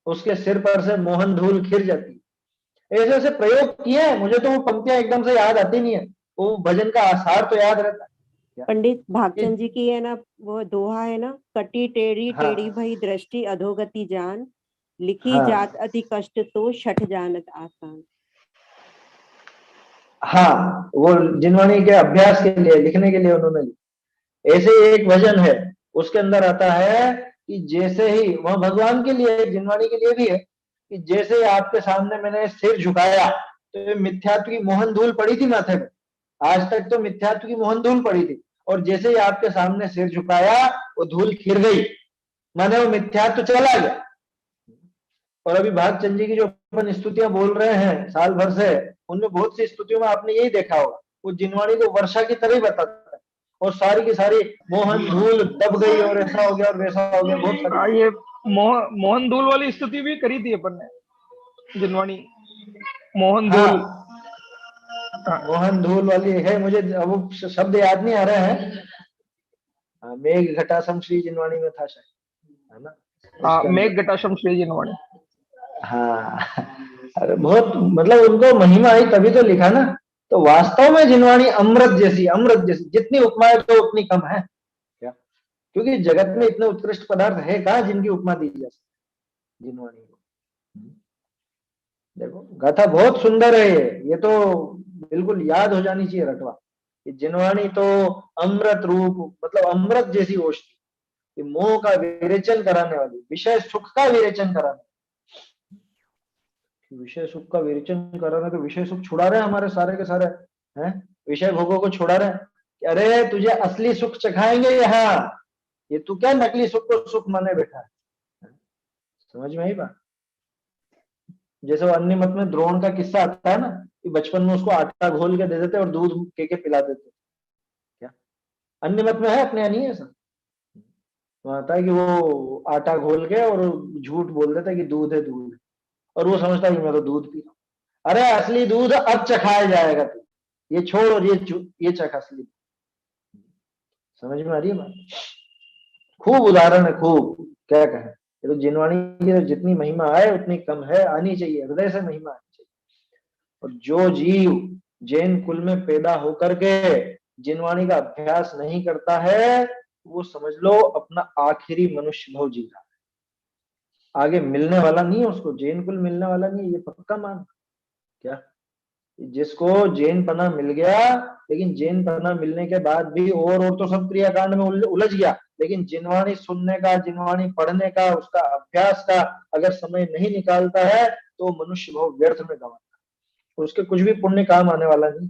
उसके सिर पर से मोहन धूल खिर जाती है। ऐसे ऐसे प्रयोग किए हैं, मुझे तो वो पंक्तियां एकदम से याद आती नहीं है, वो भजन का आसार तो याद रहता है। पंडित भागचंद जी की है ना, वो दोहा है ना, कटी टेढ़ी हाँ टेढ़ी भई दृष्टि अधोगति जान, लिखी हाँ जात अति कष्ट तो छठ जानत आसान। हाँ, वो जिनवाणी के अभ्यास के लिए, लिखने के लिए उन्होंने लिखा। ऐसे एक भजन है, उसके अंदर आता है कि जैसे ही, वह भगवान के लिए, जिनवाणी के लिए भी है, कि जैसे ही आपके सामने मैंने सिर झुकाया, तो मिथ्यात्व की मोहन धूल पड़ी थी माथे पे। आज तक तो मिथ्यात्व की मोहन धूल पड़ी थी, और जैसे ही आपके सामने सिर झुकाया, वो धूल खिर गई, माने वो मिथ्यात्व चला गया। और अभी भागचंद जी की जो अपन स्तुतियां बोल रहे हैं साल भर से, उनमें बहुत सी स्तुतियों में आपने यही देखा होगा, वो जिनवाणी को वर्षा की तरह ही बताता है, और सारी की सारी मोहन धूल दब गई, और ऐसा हो गया और वैसा हो गया, बहुत सारी। ये मोहन धूल वाली स्तुति भी करी थी अपन ने, जिनवाणी मोहन धूल। मोहन धूल वाली है, मुझे अब शब्द याद नहीं आ रहे हैं। मेघ घटासम श्री जिनवाणी में था शायद, है ना। हाँ, मेघ घटासम श्री जिनवाणी। हाँ, अरे बहुत, मतलब उनको महिमा आई तभी तो लिखा ना। तो वास्तव में जिनवाणी अमृत जैसी, अमृत जैसी, जितनी उपमाएं तो उतनी कम है। क्या? क्योंकि जगत में इतने उत्कृष्ट पदार्थ है कहाँ जिनकी उपमा दी जा सकती जिनवाणी को। देखो गाथा बहुत सुंदर है ये तो बिल्कुल याद हो जानी चाहिए रटवा। ये जिनवाणी तो अमृत रूप, मतलब अमृत जैसी औषधि, मोह का विरेचन कराने वाली, विषय सुख का विरेचन कराने, विषय सुख का विरेचन कर रहे हैं, तो विषय सुख छुड़ा रहे हैं हमारे सारे के सारे, हैं विषय भोगों को छुड़ा रहे हैं। अरे तुझे असली सुख चखाएंगे यहाँ, ये तू क्या नकली सुख को सुख माने बैठा है। समझ में आई बात? जैसे वो अन्य मत में द्रोण का किस्सा आता है ना, कि बचपन में उसको आटा घोल के दे देते और दूध के पिला देते। क्या अन्य मत में है, अपने नहीं है ऐसा? वहां आता है कि वो आटा घोल के और झूठ बोल देता है कि दूध है, दूध है, और वो समझता है कि मैं तो दूध पी रहा हूं। अरे असली दूध अब चखाया जाएगा तू, ये छोड़ और ये चख असली। समझ में आ रही है बात? खूब उदाहरण है, खूब क्या कहें। ये तो जिनवाणी की तो जितनी महिमा आए उतनी कम है, आनी चाहिए, हृदय से महिमा आनी चाहिए। और जो जीव जैन कुल में पैदा होकर के जिनवाणी का अभ्यास नहीं करता है, वो समझ लो अपना आखिरी मनुष्य भाव जी रहा है, आगे मिलने वाला नहीं है उसको, जैन कुल मिलने वाला नहीं है, ये पक्का मान। क्या जिसको जैन पना मिल गया, लेकिन जैन पना मिलने के बाद भी और तो सब क्रियाकांड में उलझ गया, लेकिन जिनवाणी सुनने का, जिनवाणी पढ़ने का, उसका अभ्यास का अगर समय नहीं निकालता है तो मनुष्य भाव व्यर्थ में गंवाता है, उसके कुछ भी पुण्य काम आने वाला नहीं।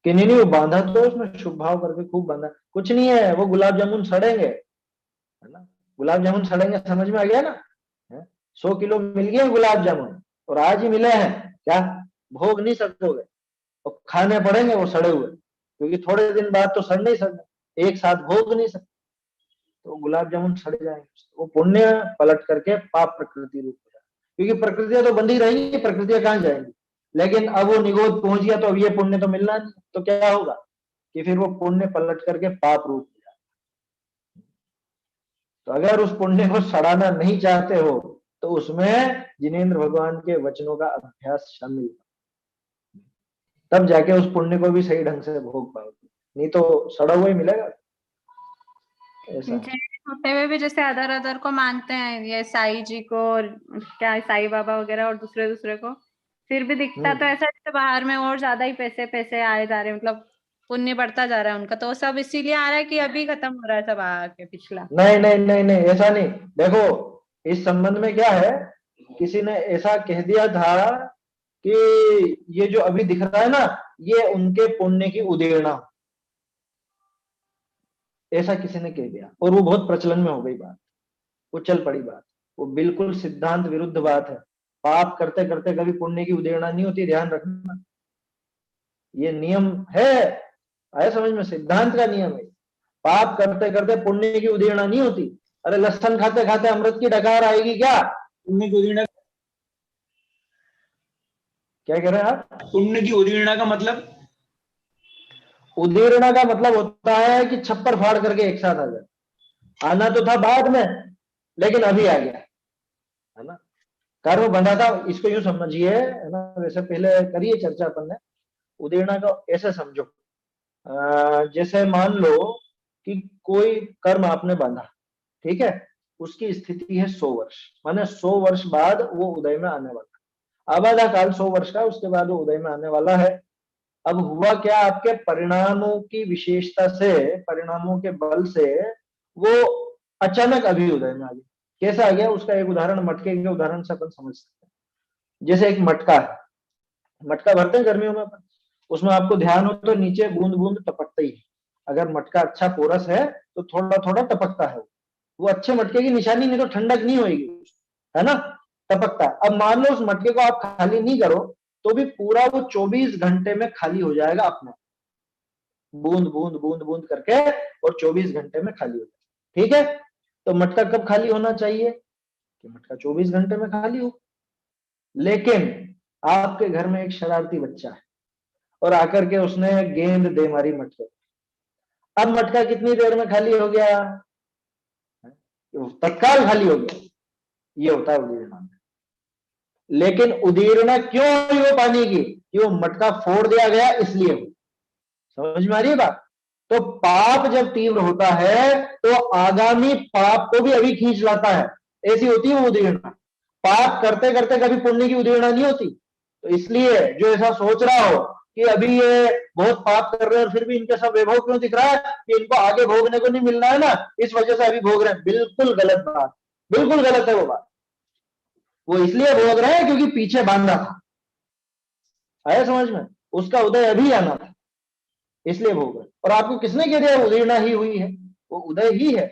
कि नहीं वो बांधा तो उसमें शुभ भाव करके खूब बांधा, कुछ नहीं है, वो गुलाब जामुन सड़ेंगे, है ना, गुलाब जामुन सड़ेंगे, समझ में आ गया ना। 100 किलो मिल गया गुलाब जामुन और आज ही मिले हैं, क्या भोग नहीं सकोगे, और खाने पड़ेंगे वो सड़े हुए, क्योंकि थोड़े दिन बाद तो सड़ नहीं सकते, एक साथ भोग नहीं सकते, तो गुलाब जामुन सड़ जाएंगे, वो पुण्य पलट करके पाप प्रकृति रूप हो जाए, क्योंकि प्रकृतियां तो बंधी रहेंगी, प्रकृतियां कहां जाएंगी। लेकिन अब वो निगोद पहुंच गया तो अब ये पुण्य तो मिलना नहीं, तो क्या होगा कि फिर वो पुण्य पलट करके पाप रूप हो जाए। तो अगर उस पुण्य को सड़ाना नहीं चाहते हो तो उसमें जिनेंद्र भगवान के वचनों का अभ्यास शामिल, तब जाके उस पुण्य को भी सही ढंग से भोग पाओगे, नहीं तो सड़ा हुआ ही मिलेगा। ऐसा होते हुए भी जैसे अदर अदर को मानते हैं, ये साई जी को और क्या साई बाबा वगैरह और दूसरे दूसरे को, फिर भी दिखता तो ऐसा जैसे बाहर में और ज्यादा ही पैसे पैसे आए जा रहे हैं, मतलब पुण्य बढ़ता जा रहा है उनका, तो सब इसीलिए आ रहा है कि अभी खत्म हो रहा है सब आके पिछला। नहीं नहीं नहीं नहीं, ऐसा नहीं। देखो इस संबंध में क्या है, किसी ने ऐसा कह दिया था कि ये जो अभी दिख रहा है ना, ये उनके पुण्य की उदीर्णा, ऐसा किसी ने कह दिया और वो बहुत प्रचलन में हो गई बात, वो चल पड़ी बात, वो बिल्कुल सिद्धांत विरुद्ध बात है। पाप करते करते कभी पुण्य की उदीर्णा नहीं होती, ध्यान रखना, ये नियम है, आया समझ में, सिद्धांत का नियम है। पाप करते करते पुण्य की उदीर्णा नहीं होती। अरे लहसन खाते खाते अमृत की डकार आएगी क्या? पुण्य की उदीर्णा, क्या कह रहे हैं आप? पुण्य की उदीर्णा का मतलब, उदीर्णा का मतलब होता है कि छप्पर फाड़ करके एक साथ आ जाए, आना तो था बाद में लेकिन अभी आ गया, है ना, कर्म बंधा था, इसको यूं समझिए, है ना, वैसे पहले करिए चर्चा अपन ने। उदीर्णा को ऐसे समझो, जैसे मान लो कि कोई कर्म आपने बांधा, ठीक है, उसकी स्थिति है 100 वर्ष, माने 100 वर्ष बाद वो उदय में आने वाला, आबादा काल 100 वर्ष का, उसके बाद वो उदय में आने वाला है। अब हुआ क्या, आपके परिणामों की विशेषता से, परिणामों के बल से वो अचानक अभी उदय में आ गया। कैसा आ गया, उसका एक उदाहरण मटके के उदाहरण से अपन समझ सकते हैं। जैसे एक मटका है, मटका भरते हैं गर्मियों में अपन, उसमें आपको ध्यान हो तो नीचे बूंद बूंद टपकता ही है। अगर मटका अच्छा पोरस है तो थोड़ा थोड़ा टपकता है, वो अच्छे मटके की निशानी, नहीं तो ठंडक नहीं होगी, है ना, टपकता है। अब मान लो उस मटके को आप खाली नहीं करो तो भी पूरा वो 24 घंटे में खाली हो जाएगा अपना, बूंद बूंद बूंद बूंद करके, और 24 घंटे में खाली हो जाएगा, ठीक है। तो मटका कब खाली होना चाहिए कि मटका 24 घंटे में खाली हो। लेकिन आपके घर में एक शरारती बच्चा है और आकर के उसने गेंद दे मारी मटके, अब मटका कितनी देर में खाली हो गया, तत्काल खाली हो गया, ये होता है उदीर्णा। लेकिन उदीर्णा क्यों हुई वो पानी की, कि वो मटका फोड़ दिया गया इसलिए हुई। समझ में आ रही है बात? तो पाप जब तीव्र होता है तो आगामी पाप को भी अभी खींच लाता है, ऐसी होती है वो उदीर्णा। पाप करते करते कभी पुण्य की उदीर्णा नहीं होती। तो इसलिए जो ऐसा सोच रहा हो कि अभी ये बहुत पाप कर रहे हैं और फिर भी इनके सब वैभव क्यों दिख रहा है, कि इनको आगे भोगने को नहीं मिलना है ना, इस वजह से अभी भोग रहे हैं, बिल्कुल गलत बात, बिल्कुल गलत है वो बात। वो इसलिए भोग रहे हैं क्योंकि पीछे बांधा था, आया समझ में, उसका उदय अभी आना था इसलिए भोग रहे। और आपको किसने कह दिया उदीर्णा ही हुई है, वो उदय ही है,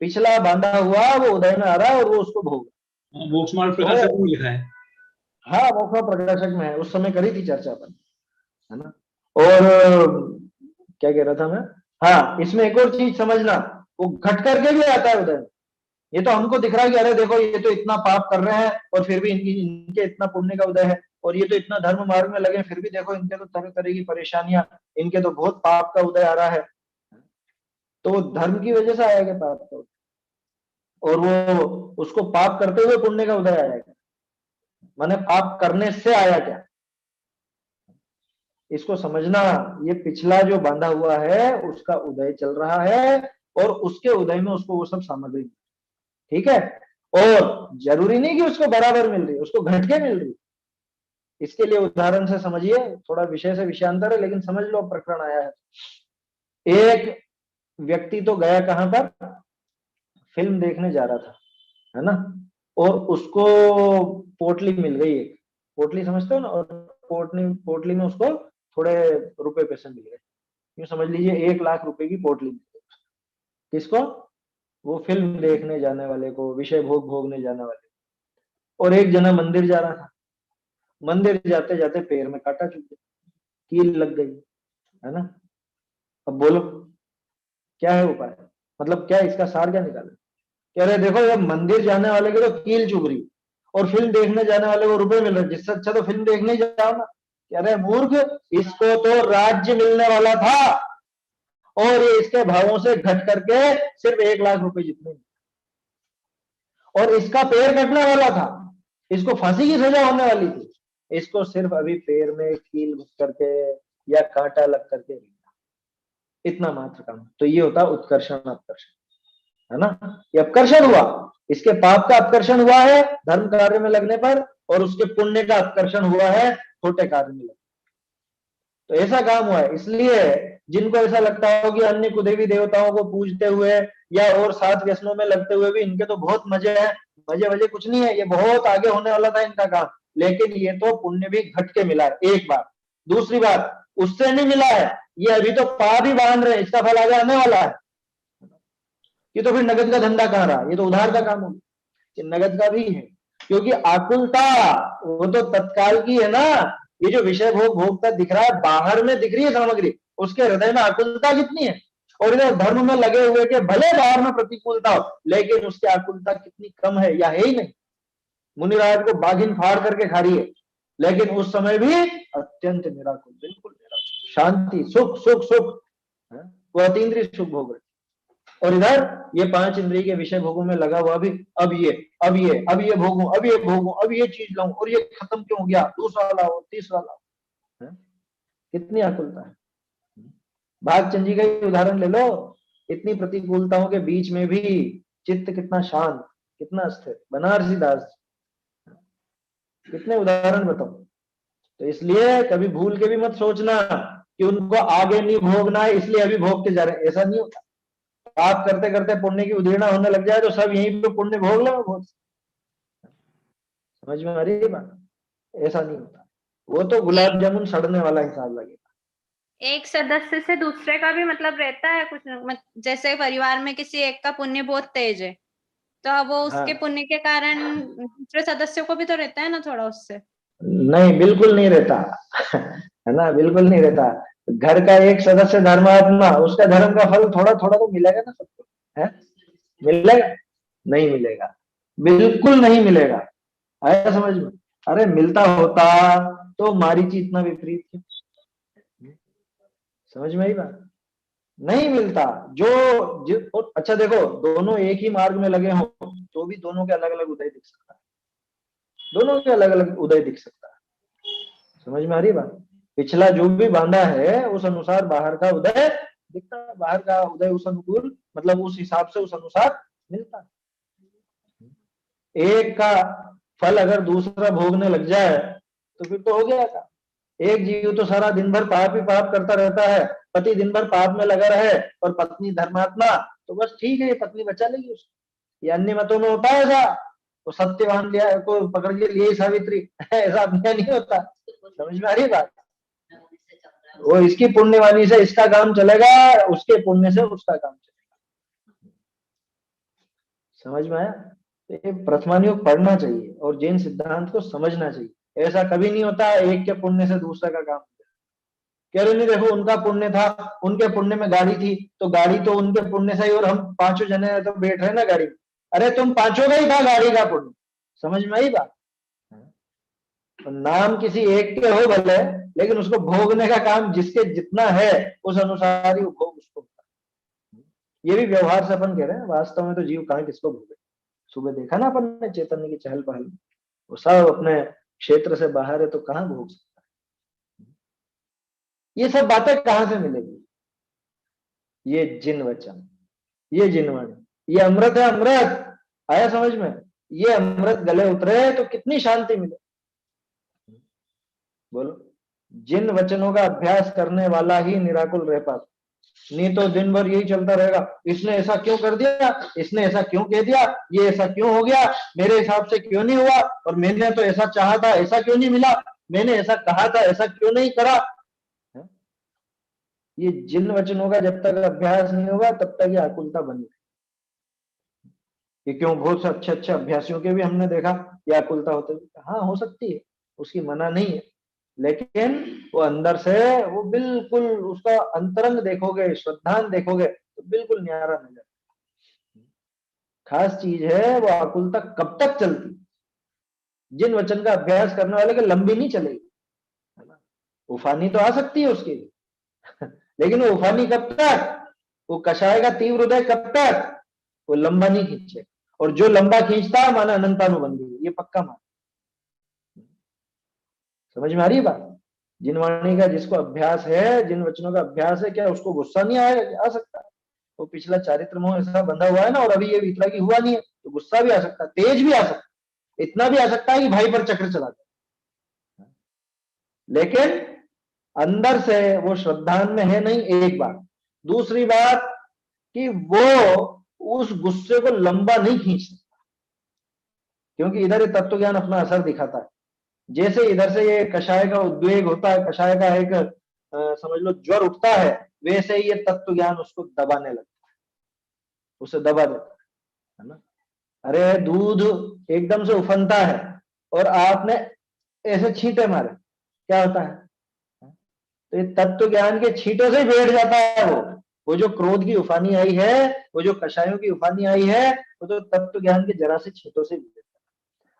पिछला बांधा हुआ वो उदय में आ रहा है और वो उसको भोग। मोक्षमार्ग प्रकाशक में लिखा है। हाँ मोक्ष प्रकाशक में है, उस समय करी थी चर्चा अपन, है ना। और क्या कह रहा था मैं, हाँ इसमें एक और चीज समझना, वो घट करके भी आता है उदय। ये तो हमको दिख रहा है कि अरे देखो ये तो इतना पाप कर रहे हैं और फिर भी इनके इतना पुण्य का उदय है, और ये तो इतना धर्म मार्ग में लगे, फिर भी देखो इनके तो तरह तरह की परेशानियां, इनके तो बहुत पाप का उदय आ रहा है। तो वो धर्म की वजह से आएगा पाप का, और वो उसको पाप करते हुए पुण्य का उदय आएगा, माने पाप करने से आया क्या, इसको समझना। ये पिछला जो बांधा हुआ है उसका उदय चल रहा है, और उसके उदय में उसको वो सब सामग्री, ठीक है। और जरूरी नहीं कि उसको बराबर मिल रही है, उसको घटके मिल रही है। इसके लिए उदाहरण से समझिए, थोड़ा विषय से विषयांतर है लेकिन समझ लो प्रकरण आया है। एक व्यक्ति तो गया कहां पर, फिल्म देखने जा रहा था, है ना, और उसको पोटली मिल गई, एक पोटली समझते हो ना, और पोटली में उसको थोड़े रुपए पैसे मिल गए, यूं समझ लीजिए 1 लाख रुपए की पोटली मिल गई। किसको, वो फिल्म देखने जाने वाले को, विषय भोग भोगने जाने वाले को। और एक जना मंदिर जा रहा था, मंदिर जाते जाते पैर में कांटा चुभ गया, कील लग गई, है ना। अब बोलो क्या है उपाय, मतलब क्या इसका सार क्या निकाले। कह रहे देखो ये मंदिर जाने वाले की तो कील चुभ रही, और फिल्म देखने जाने वाले को रुपए मिल रहे, जिससे अच्छा तो फिल्म देखने जाओ ना। कह रहे मूर्ख, इसको तो राज्य मिलने वाला था, और ये इसके भावों से घट करके सिर्फ 1 लाख रुपए जितने, और इसका पैर कटने वाला था, इसको फांसी की सजा होने वाली थी, इसको सिर्फ अभी पैर में कील घुस करके या कांटा लग करके, इतना मात्र काम। तो ये होता उत्कर्षण अपकर्षण, है ना। ये अपकर्षण हुआ, इसके पाप का अपकर्षण हुआ है धर्म कार्य में लगने पर, और उसके पुण्य का अपकर्षण हुआ है छोटे कार्य में लगने। तो ऐसा काम हुआ है। इसलिए जिनको ऐसा लगता हो कि अन्य कुदेवी देवताओं को पूजते हुए या और 7 व्यसनों में लगते हुए भी इनके तो बहुत मजे हैं, मजे वजे कुछ नहीं है, ये बहुत आगे होने वाला था इनका काम, लेकिन ये तो पुण्य भी घट के मिला है, एक बात। दूसरी बात, उससे नहीं मिला है, ये अभी तो पाप ही बांध रहे हैं, इसका फल आगे आने वाला है। ये तो फिर नगद का धंधा कहाँ रहा, ये तो उधार का काम हो गया। ये नगद का भी है, क्योंकि आकुलता वो तो तत्काल की है ना। ये जो विषय भोग भोगता दिख रहा है, बाहर में दिख रही है सामग्री, उसके हृदय में आकुलता कितनी है। और इधर धर्म में लगे हुए के भले बाहर में प्रतिकूलता हो, लेकिन उसकी आकुलता कितनी कम है या है ही नहीं। मुनिराज को बाघिन फाड़ करके खा रही है, लेकिन उस समय भी अत्यंत निराकुल, बिल्कुल निराकुल, शांति, सुख सुख सुख, वो अतीन्द्रिय सुख भोग रहे। और इधर ये 5 इंद्रिय के विषय भोगों में लगा हुआ भी, अब ये भोगूं, अब ये भोगूं, अब ये चीज लाऊं, और ये खत्म क्यों हो गया, दूसरा लाओ, तीसरा लाओ, कितनी आकुलता है। भागचंद जी का उदाहरण ले लो, इतनी प्रतिकूलताओं के बीच में भी चित्त कितना शांत, कितना स्थिर। बनारसी दास, कितने उदाहरण बताओ। तो इसलिए कभी भूल के भी मत सोचना कि उनको आगे नहीं भोगना है इसलिए अभी भोगते जा रहे हैं, ऐसा नहीं होता। पाप करते करते पुण्य की उधेड़ना होने लग जाए तो सब यहीं पे पुण्य भोग लो, बहुत समझ में आ रही है बात। ऐसा नहीं होता, वो तो गुलाब जामुन सड़ने वाला हिसाब लगेगा। एक सदस्य से दूसरे का भी मतलब रहता है कुछ, जैसे परिवार में किसी एक का पुण्य बहुत तेज है, तो अब वो उसके पुण्य के कारण दूसरे सदस्यों को भी तो रहता है ना थोड़ा उससे। नहीं, बिल्कुल नहीं रहता है ना, बिल्कुल नहीं रहता। घर का एक सदस्य धर्मात्मा, उसका धर्म का फल थोड़ा थोड़ा तो मिलेगा ना सबको, है मिलेगा? नहीं मिलेगा, बिल्कुल नहीं मिलेगा। आया समझ में? अरे मिलता होता तो मारीची इतना विपरीत क्यों? समझ में आई बात? नहीं मिलता। अच्छा देखो, दोनों एक ही मार्ग में लगे हो तो भी दोनों के अलग अलग उदय दिख सकता है, दोनों के अलग अलग उदय दिख सकता है। समझ में आ रही बात? पिछला जो भी बांधा है उस अनुसार बाहर का उदय दिखता है, बाहर का उदय उस अनुकूल, मतलब उस हिसाब से उस अनुसार मिलता है। एक का फल अगर दूसरा भोगने लग जाए तो फिर तो हो गया था। एक जीव तो सारा दिन भर पाप ही पाप करता रहता है, पति दिन भर पाप में लगा रहे और पत्नी धर्मात्मा, तो बस ठीक है, ये पत्नी बचा लेगी उसको। ये अन्य मतों में होता है ऐसा, तो सत्यवान लिया को पकड़ के लिए सावित्री ऐसा अपने नहीं होता। समझ में आ रही बात? वो इसकी पुण्यवानी से इसका काम चलेगा, उसके पुण्य से उसका काम चलेगा। समझ में आया? ये प्रथमानुयोग पढ़ना चाहिए और जैन सिद्धांत को समझना चाहिए। ऐसा कभी नहीं होता एक के पुण्य से दूसरा का काम। कह रहे नहीं देखो उनका पुण्य था, उनके पुण्य में गाड़ी थी, तो गाड़ी तो उनके पुण्य से ही, और हम 5 जने तो बैठ रहे ना गाड़ी। अरे तुम 5 का ही था गाड़ी का पुण्य। समझ में आई बात? तो नाम किसी एक के हो भले, लेकिन उसको भोगने का काम जिसके जितना है उस अनुसार ही भोग उसको होता है। ये भी व्यवहार से अपन कह रहे हैं, वास्तव में तो जीव कहाँ किसको भोगे। सुबह देखा ना अपन ने चैतन्य की चहल पहल, वो सब अपने क्षेत्र से बाहर है, तो कहाँ भोग सकता है। ये सब बातें कहाँ से मिलेगी? ये जिन वचन, ये जिनवाणी, ये अमृत है, अमृत। आया समझ में? ये अमृत गले उतरे तो कितनी शांति मिले। बोलो, जिन वचनों का अभ्यास करने वाला ही निराकुल रह पाता, नहीं तो दिन भर यही चलता रहेगा, इसने ऐसा क्यों कर दिया, इसने ऐसा क्यों कह दिया, ये ऐसा क्यों हो गया, मेरे हिसाब से क्यों नहीं हुआ, और मैंने तो ऐसा चाहा था, ऐसा क्यों नहीं मिला, मैंने ऐसा कहा था, ऐसा क्यों नहीं करा। ये जिन वचनों का जब तक अभ्यास नहीं होगा तब तक ये आकुलता बनी। ये क्यों, बहुत अच्छे अच्छे अभ्यासियों के भी हमने देखा ये आकुलता होते हुए। हाँ, हो सकती है, उसकी मना नहीं है, लेकिन वो अंदर से वो बिल्कुल, उसका अंतरंग देखोगे, श्रद्धान देखोगे तो बिल्कुल न्यारा नजर। खास चीज है वो आकुलता कब तक चलती। जिन वचन का अभ्यास करने वाले के लंबी नहीं चलेगी, है ना। उफानी तो आ सकती है उसकी लेकिन वो उफानी कब तक, वो कषाय का तीव्र उदय कब तक, वो लंबा नहीं खींचे। और जो लंबा खींचता है माना अनंतानुबंधी, ये पक्का मान। समझ में आ रही है बात? जिन वाणी का जिसको अभ्यास है, जिन वचनों का अभ्यास है, क्या उसको गुस्सा नहीं आएगा? आ सकता है। वो पिछला चारित्र मोह ऐसा बंधा हुआ है ना, और अभी ये वितरागी हुआ नहीं है, तो गुस्सा भी आ सकता है, तेज भी आ सकता है, इतना भी आ सकता है कि भाई पर चक्र चला जाए। लेकिन अंदर से वो श्रद्धान में है नहीं, एक बात। दूसरी बात कि वो उस गुस्से को लंबा नहीं खींच सकता, क्योंकि इधर ये तत्व ज्ञान अपना असर दिखाता है। जैसे इधर से ये कषाय का उद्वेग होता है, कषाय का एक समझ लो ज्वर उठता है, वैसे ही ये तत्व ज्ञान उसको दबाने लगता है, उसे दबा देता है ना। अरे दूध एकदम से उफनता है और आपने ऐसे छींटे मारे, क्या होता है? तो ये तत्व ज्ञान के छींटों से बैठ जाता है वो जो क्रोध की उफानी आई है, वो जो कषायों की उफानी आई है, वो तो तत्व ज्ञान के जरा से छींटों से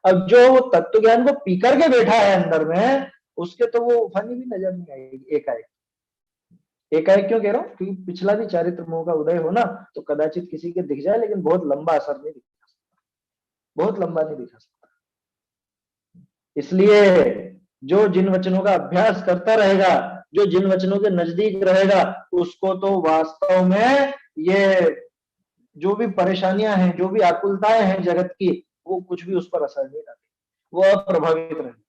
अब जो वो तत्व ज्ञान को पी करके बैठा है अंदर में, उसके तो वो उफानी भी नजर नहीं आएगी एकाएक। एकाएक क्यों कह रहा हूँ? क्योंकि पिछला भी चारित्र मोह का उदय हो ना, तो कदाचित किसी के दिख जाए, लेकिन बहुत लंबा असर नहीं दिखा सकता, बहुत लंबा नहीं दिखा सकता। इसलिए जो जिन वचनों का अभ्यास करता रहेगा, जो जिन वचनों के नजदीक रहेगा, उसको तो वास्तव में ये जो भी परेशानियां हैं, जो भी आकुलताएं हैं जगत की, वो कुछ भी उस पर असर नहीं डालेगी, वो अप्रभावित रहेगी।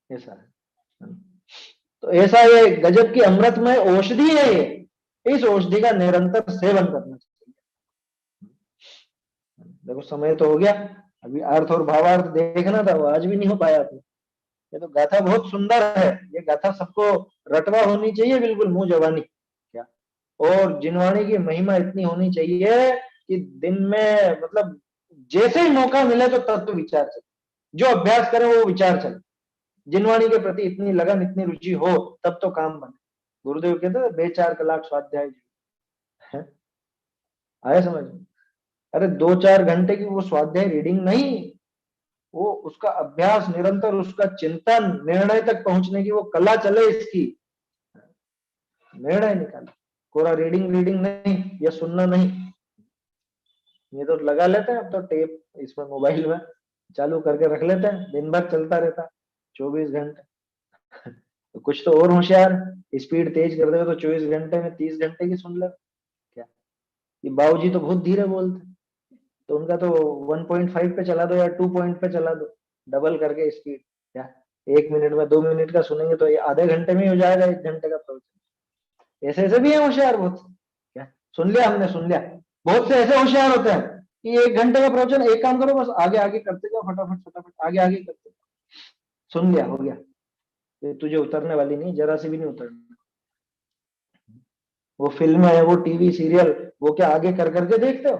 ऐसा है। तो ऐसा ये गजब की अमृतमय औषधि है ये, इस औषधि का निरंतर सेवन करना चाहिए। देखो समय तो हो गया, अभी अर्थ और भावार्थ देखना था, वो आज भी नहीं हो पाया था। ये तो गाथा बहुत सुंदर है, ये गाथा सबको रटवा होनी चाहिए, बिल्कुल मुंह जवानी क्या। और जिनवाणी की महिमा इतनी होनी चाहिए कि दिन में मतलब जैसे ही मौका मिले तो तत्व विचार चले, जो अभ्यास करे वो विचार चले, जिनवाणी के प्रति इतनी लगन, इतनी रुचि हो, तब तो काम बने। गुरुदेव कहते थे 2-4 कलाक स्वाध्याय है, आया समझ में? अरे 2-4 घंटे की वो स्वाध्याय रीडिंग नहीं, वो उसका अभ्यास निरंतर, उसका चिंतन, निर्णय तक पहुंचने की वो कला चले इसकी, निर्णय निकाले। कोरा रीडिंग नहीं, या सुनना नहीं। ये तो लगा लेते हैं अब तो टेप इसमें मोबाइल में चालू करके रख लेते हैं, दिन भर चलता रहता 24 घंटे तो कुछ तो और होशियार, स्पीड तेज कर दे तो 24 घंटे में 30 घंटे की सुन ले क्या। ये बाबूजी तो बहुत धीरे बोलते, तो उनका तो 1.5 पे चला दो या 2 पॉइंट पे चला दो, डबल करके स्पीड। क्या 1 मिनट में 2 मिनट का सुनेंगे तो ये आधे घंटे में हो जाएगा 1 घंटे का प्रवचन। ऐसे ऐसे भी है होशियार बहुत। क्या सुन लिया हमने, सुन लिया। बहुत से ऐसे होशियार होते हैं कि 1 घंटे का प्रवचन, एक काम करो बस आगे आगे करते जाओ, फटाफट फटाफट आगे आगे करते जाओ, सुन लिया हो गया। ये तुझे उतरने वाली नहीं, जरा सी भी नहीं उतरनी। वो फिल्म है, वो टीवी सीरियल, वो क्या आगे कर करके देखते हो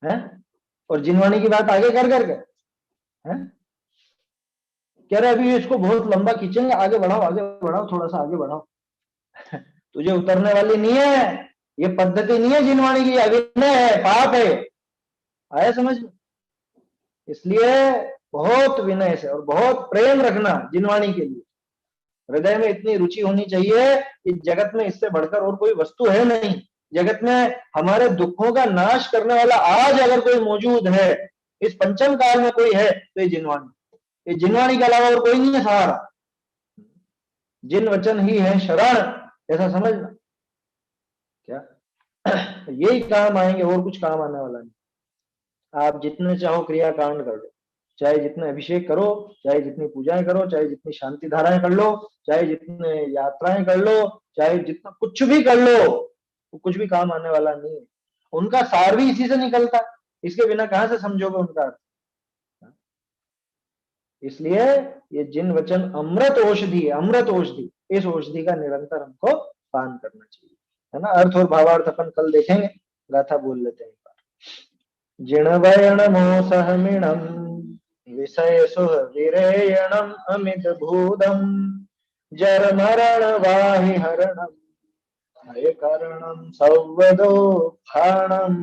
हैं? और जिनवाणी की बात आगे कर करके हैं? कह रहे अभी इसको बहुत लंबा खींचेंगे, आगे बढ़ाओ थोड़ा सा आगे बढ़ाओ तुझे उतरने वाली नहीं है, ये पद्धति नहीं है जिनवाणी की, अभिनय है, पाप है। आया समझ में? इसलिए बहुत विनय से और बहुत प्रेम रखना जिनवाणी के लिए। हृदय में इतनी रुचि होनी चाहिए कि जगत में इससे बढ़कर और कोई वस्तु है नहीं। जगत में हमारे दुखों का नाश करने वाला आज अगर कोई मौजूद है, इस पंचम काल में कोई है तो ये जिनवाणी। ये जिनवाणी के अलावा और कोई नहीं है सहारा। जिन वचन ही है शरण, ऐसा समझना। क्या यही काम आएंगे, और कुछ काम आने वाला नहीं। आप जितने चाहो क्रिया कांड कर लो, चाहे जितने अभिषेक करो, चाहे जितनी पूजाएं करो, चाहे जितनी शांति धाराएं कर लो, चाहे जितने यात्राएं कर लो, चाहे जितना कुछ भी कर लो, तो कुछ भी काम आने वाला नहीं है। उनका सार भी इसी से निकलता, इसके बिना कहां से समझोगे उनका अर्थ। इसलिए ये जिन वचन अमृत औषधि है, अमृत औषधि, इस औषधि का निरंतर हमको पान करना चाहिए, है ना। अर्थ और भावार्थ अपन कल देखेंगे, गाथा बोल लेते हैं एक बार। जिणवयण मोसहमिणम विषय सुह विरेयणम अमित भूदम जर मरण वाहि हरणम भय करणम सौवदो खाणम।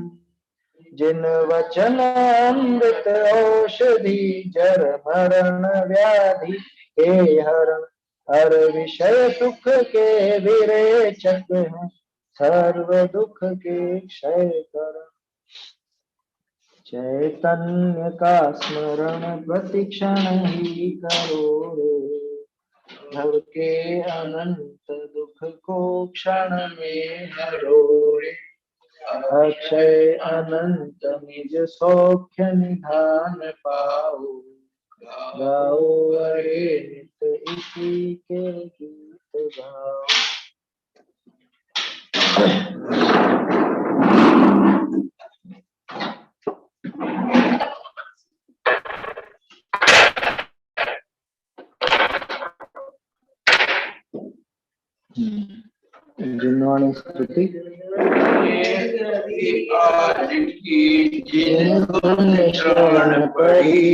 जिन वचन अमृत औषधि जर मरण व्याधि के हरण हर विषय सुख के विरेचक हैं सर्व दुख के क्षय करण। चैतन्य का स्मरण प्रतिक्षण ही करो रे भव के अनंत दुख को क्षण में हरो रे। अक्षय अनंत निज सौख्य निधान पाओ गाओ अरे नित इसी के गीत गाओ। जिनवाणी स्तुति। श्रवण पड़ी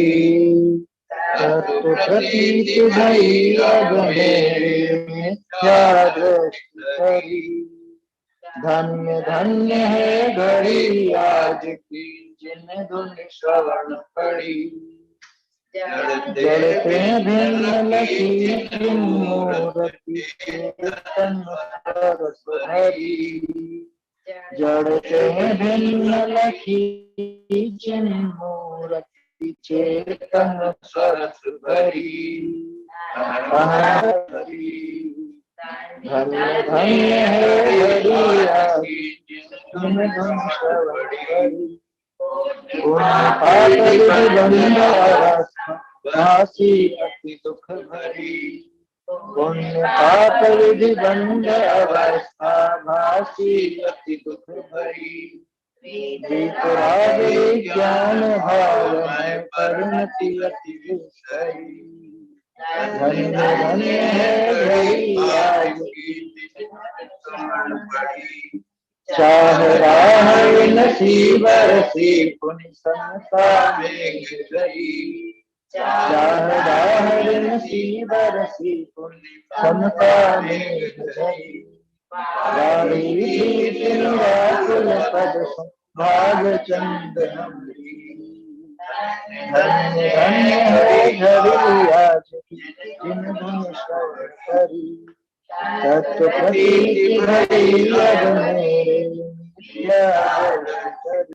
तत्व प्रतीति भई अब मेरे मिथ्या दृष्टि करी। धन्य धन्य है घड़ी आज की जिन धुन श्रवण पड़ी। जड़ते भिन्न लकी मूर्ति चेतन सरस हरी। जड़ते भिन्न लकी जिन मूर्ति चेतन सरस भरी। धन्य धन्य है घड़ी आज जिन धुन श्रवण पड़ी। भासी अति दुख भरी। पुण्य पाप विधि बंध अवस्था भासी अति दुख भरी। वितराग ज्ञान भाव में परिणति अति दुष्करी। धन्य धन्य है घड़ी आज चाह राह नसीब रसी पुनि समता में गई। चाह राह नसीब रसी पुनि समता में गई। गाड़ी निराकुल पद भाग चंदन। धन्य धन्य है घड़ी आज जिन धुन श्रवण करी। तत्व प्रतीति भई अब मेरे मिथ्या दृष्टि